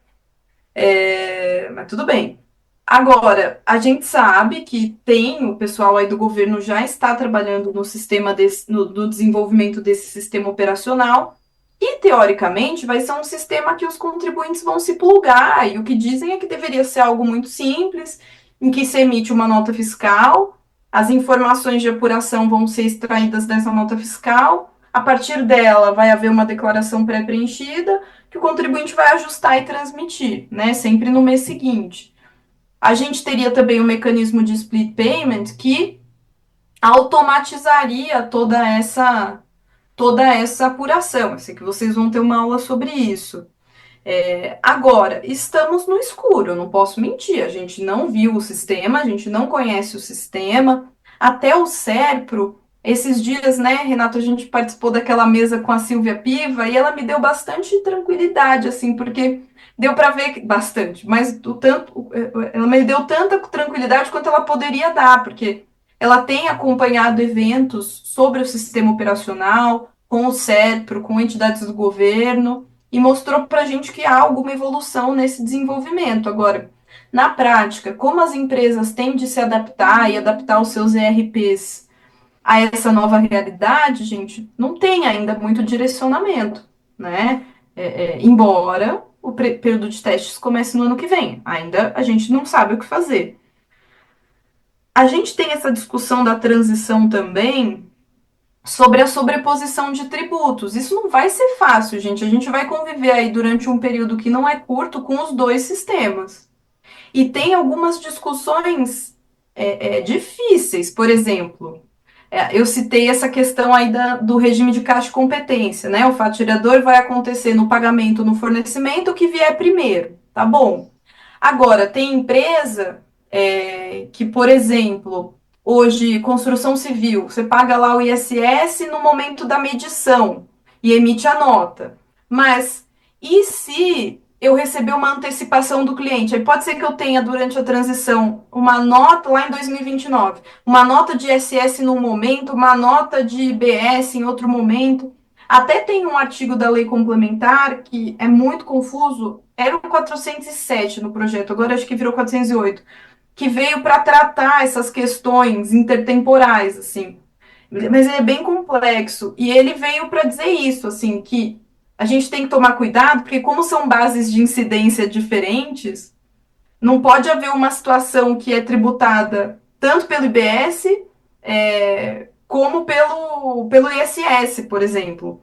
Mas tudo bem. Agora, a gente sabe que o pessoal aí do governo já está trabalhando no sistema no desenvolvimento desse sistema operacional, e teoricamente vai ser um sistema que os contribuintes vão se plugar, e o que dizem é que deveria ser algo muito simples, em que se emite uma nota fiscal, as informações de apuração vão ser extraídas dessa nota fiscal, a partir dela vai haver uma declaração pré-preenchida, que o contribuinte vai ajustar e transmitir, né, sempre no mês seguinte. A gente teria também um mecanismo de split payment que automatizaria toda essa apuração. Eu sei que vocês vão ter uma aula sobre isso. Agora, estamos no escuro, eu não posso mentir. A gente não viu o sistema, a gente não conhece o sistema. Até o SERPRO, esses dias, né, Renato, a gente participou daquela mesa com a Silvia Piva e ela me deu bastante tranquilidade, assim, porque deu para ver bastante, mas ela me deu tanta tranquilidade quanto ela poderia dar, porque ela tem acompanhado eventos sobre o sistema operacional, com o SERPRO, com entidades do governo, e mostrou para a gente que há alguma evolução nesse desenvolvimento. Agora, na prática, como as empresas têm de se adaptar e adaptar os seus ERPs a essa nova realidade, gente, não tem ainda muito direcionamento, né? Embora o período de testes comece no ano que vem, ainda a gente não sabe o que fazer. A gente tem essa discussão da transição também sobre a sobreposição de tributos. Isso não vai ser fácil, gente. A gente vai conviver aí durante um período que não é curto com os dois sistemas. E tem algumas discussões difíceis. Por exemplo, eu citei essa questão aí do regime de caixa de competência, né? O fato gerador vai acontecer no pagamento, no fornecimento, o que vier primeiro, tá bom? Agora, tem empresa que, por exemplo, hoje, construção civil, você paga lá o ISS no momento da medição e emite a nota. Mas e se eu receber uma antecipação do cliente? Aí pode ser que eu tenha, durante a transição, uma nota lá em 2029, uma nota de ISS num momento, uma nota de IBS em outro momento. Até tem um artigo da lei complementar que é muito confuso, era o 407 no projeto, agora acho que virou 408, que veio para tratar essas questões intertemporais, assim. Mas ele é bem complexo. E ele veio para dizer isso, assim, que a gente tem que tomar cuidado, porque como são bases de incidência diferentes, não pode haver uma situação que é tributada tanto pelo IBS como pelo ISS, por exemplo,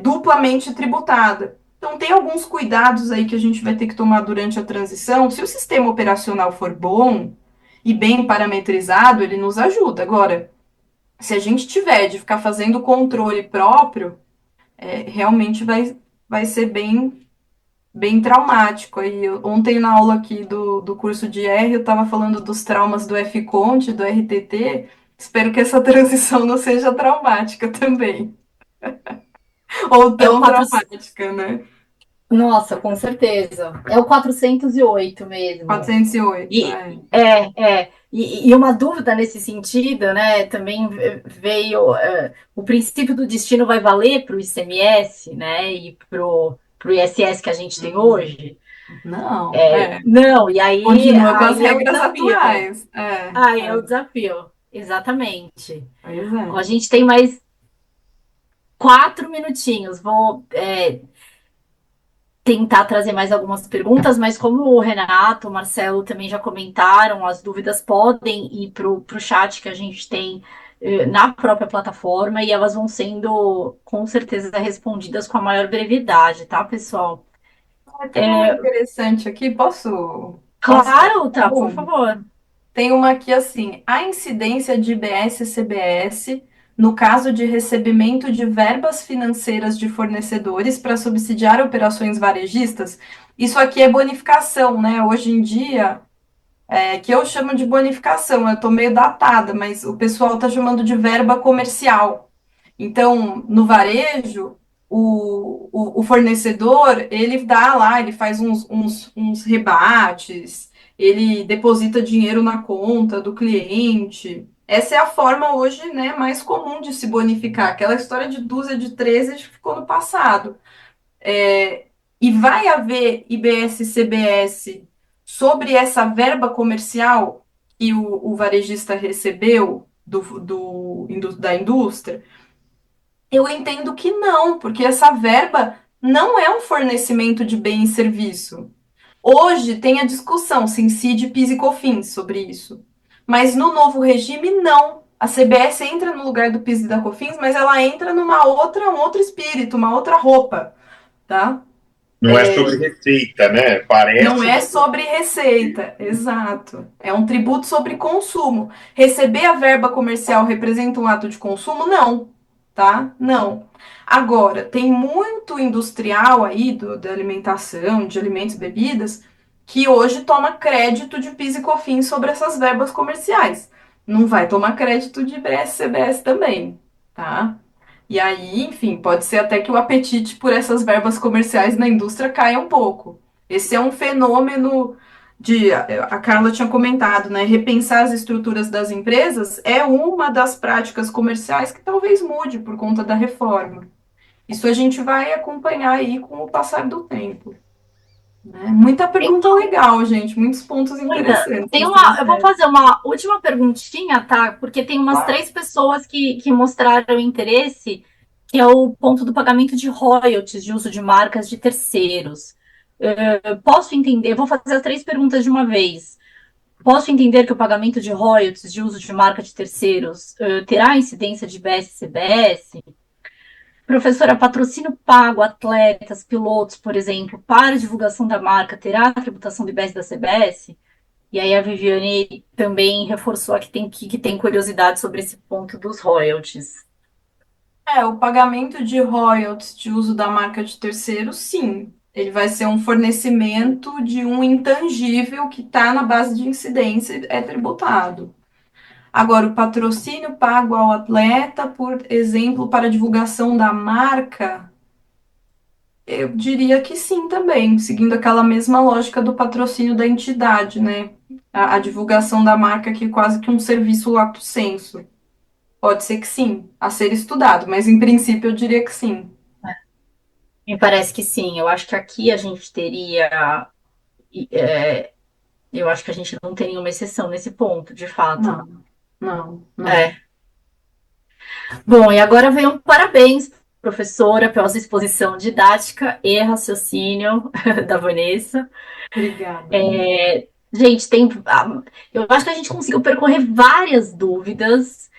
duplamente tributada. Então, tem alguns cuidados aí que a gente vai ter que tomar durante a transição. Se o sistema operacional for bom e bem parametrizado, ele nos ajuda. Agora, se a gente tiver de ficar fazendo controle próprio, realmente vai ser bem traumático. Aí, ontem, na aula aqui do curso de R, eu estava falando dos traumas do FCONT, do RTT. Espero que essa transição não seja traumática também. Ou É o tão 4... traumática, né? Nossa, com certeza. É o 408 mesmo. 408, E e uma dúvida nesse sentido, né? Também veio o princípio do destino vai valer para o ICMS, né? E para o ISS que a gente tem hoje. Não, Não, e continua com as aí é o regras desafio. atuais. Aí é o desafio, exatamente. Pois Ó, a é. gente tem mais 4 minutinhos. Vou tentar trazer mais algumas perguntas, mas como o Renato, o Marcelo também já comentaram, as dúvidas podem ir para o chat que a gente tem na própria plataforma e elas vão sendo com certeza respondidas com a maior brevidade, tá, pessoal? Tem uma interessante aqui, posso Claro, tá, por uma? favor. Tem uma aqui assim: a incidência de IBS e CBS no caso de recebimento de verbas financeiras de fornecedores para subsidiar operações varejistas. Isso aqui é bonificação, né? Hoje em dia, que eu chamo de bonificação, eu estou meio datada, mas o pessoal está chamando de verba comercial. Então, no varejo, o fornecedor, ele dá lá, ele faz uns rebates, ele deposita dinheiro na conta do cliente. Essa é a forma hoje, né, mais comum de se bonificar. Aquela história de dúzia de 13 ficou no passado. E vai haver IBS e CBS sobre essa verba comercial que o varejista recebeu da indústria? Eu entendo que não, porque essa verba não é um fornecimento de bem e serviço. Hoje tem a discussão se incide PIS e COFINS sobre isso. Mas no novo regime, não. A CBS entra no lugar do PIS e da COFINS, mas ela entra um outro espírito, uma outra roupa, tá? Não é sobre receita, né? Não Parece, é mas sobre receita, exato. É um tributo sobre consumo. Receber a verba comercial representa um ato de consumo? Não, tá? Não. Agora, tem muito industrial aí da alimentação, de alimentos e bebidas, que hoje toma crédito de PIS e COFINS sobre essas verbas comerciais. Não vai tomar crédito de IBS, CBS também, tá? E aí, enfim, pode ser até que o apetite por essas verbas comerciais na indústria caia um pouco. Esse é um fenômeno de, a Carla tinha comentado, né? Repensar as estruturas das empresas é uma das práticas comerciais que talvez mude por conta da reforma. Isso a gente vai acompanhar aí com o passar do tempo. Né? Muita pergunta legal, gente, muitos pontos interessantes. Eu vou fazer uma última perguntinha, tá? Porque tem umas 3 pessoas que mostraram interesse, que é o ponto do pagamento de royalties de uso de marcas de terceiros. Posso entender? Vou fazer as 3 perguntas de uma vez. Posso entender que o pagamento de royalties de uso de marca de terceiros terá incidência de IBS e CBS? Professora, patrocínio pago, atletas, pilotos, por exemplo, para divulgação da marca, terá a tributação do IBS e da CBS? E aí a Viviane também reforçou que tem curiosidade sobre esse ponto dos royalties. O pagamento de royalties de uso da marca de terceiro, sim. Ele vai ser um fornecimento de um intangível que está na base de incidência e é tributado. Agora, o patrocínio pago ao atleta, por exemplo, para divulgação da marca, eu diria que sim também, seguindo aquela mesma lógica do patrocínio da entidade, né? A divulgação da marca que é quase que um serviço lato sensu. Pode ser que sim, a ser estudado, mas em princípio eu diria que sim. Me parece que sim. Eu acho que aqui a gente teria Eu acho que a gente não tem nenhuma exceção nesse ponto, de fato. Não. É. Bom, e agora vem um parabéns, professora, pela sua exposição didática e raciocínio da Vanessa. Obrigada. Gente, eu acho que a gente conseguiu percorrer várias dúvidas,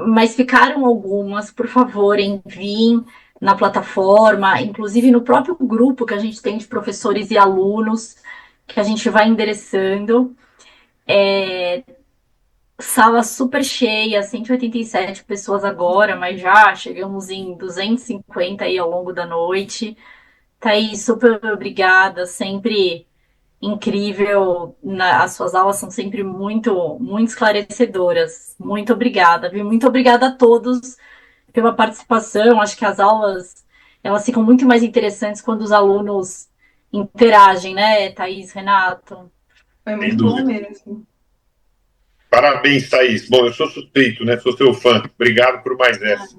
mas ficaram algumas. Por favor, enviem na plataforma, inclusive no próprio grupo que a gente tem de professores e alunos, que a gente vai endereçando. Sala super cheia, 187 pessoas agora, mas já chegamos em 250 aí ao longo da noite. Thaís, super obrigada, sempre incrível. As suas aulas são sempre muito esclarecedoras. Muito obrigada, viu? Muito obrigada a todos pela participação. Acho que as aulas elas ficam muito mais interessantes quando os alunos interagem, né, Thaís, Renato? Foi Sem muito bom dúvida. mesmo. Parabéns, Thaís. Bom, eu sou suspeito, né? Sou seu fã. Obrigado por mais essa.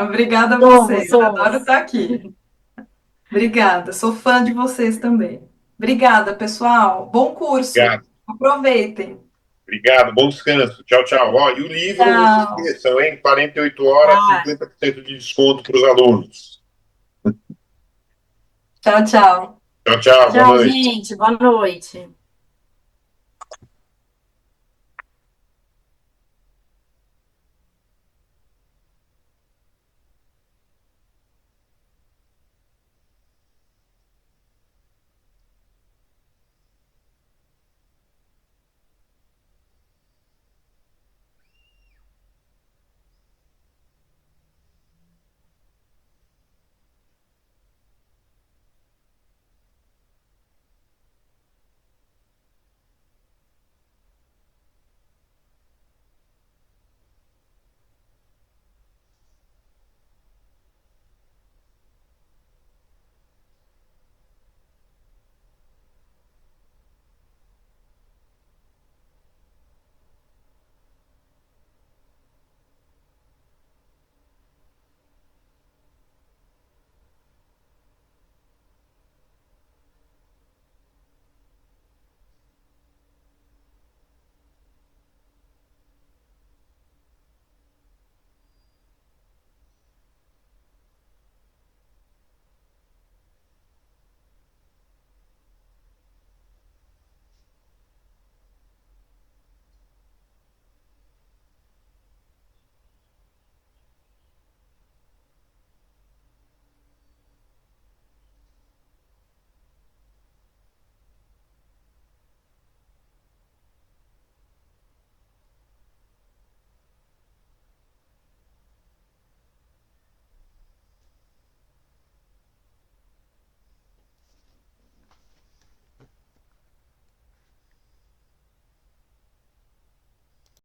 Obrigada a Somos, vocês. somos. Adoro estar aqui. Obrigada. Sou fã de vocês também. Obrigada, pessoal. Bom curso. Obrigado. Aproveitem. Obrigado. Bom descanso. Tchau, tchau. Ó, e o livro, não se Tchau. esqueçam, hein? 48 horas, Ah, 50% de desconto para os alunos. Tchau, tchau. Tchau, tchau. Boa tchau, noite. gente. Boa noite.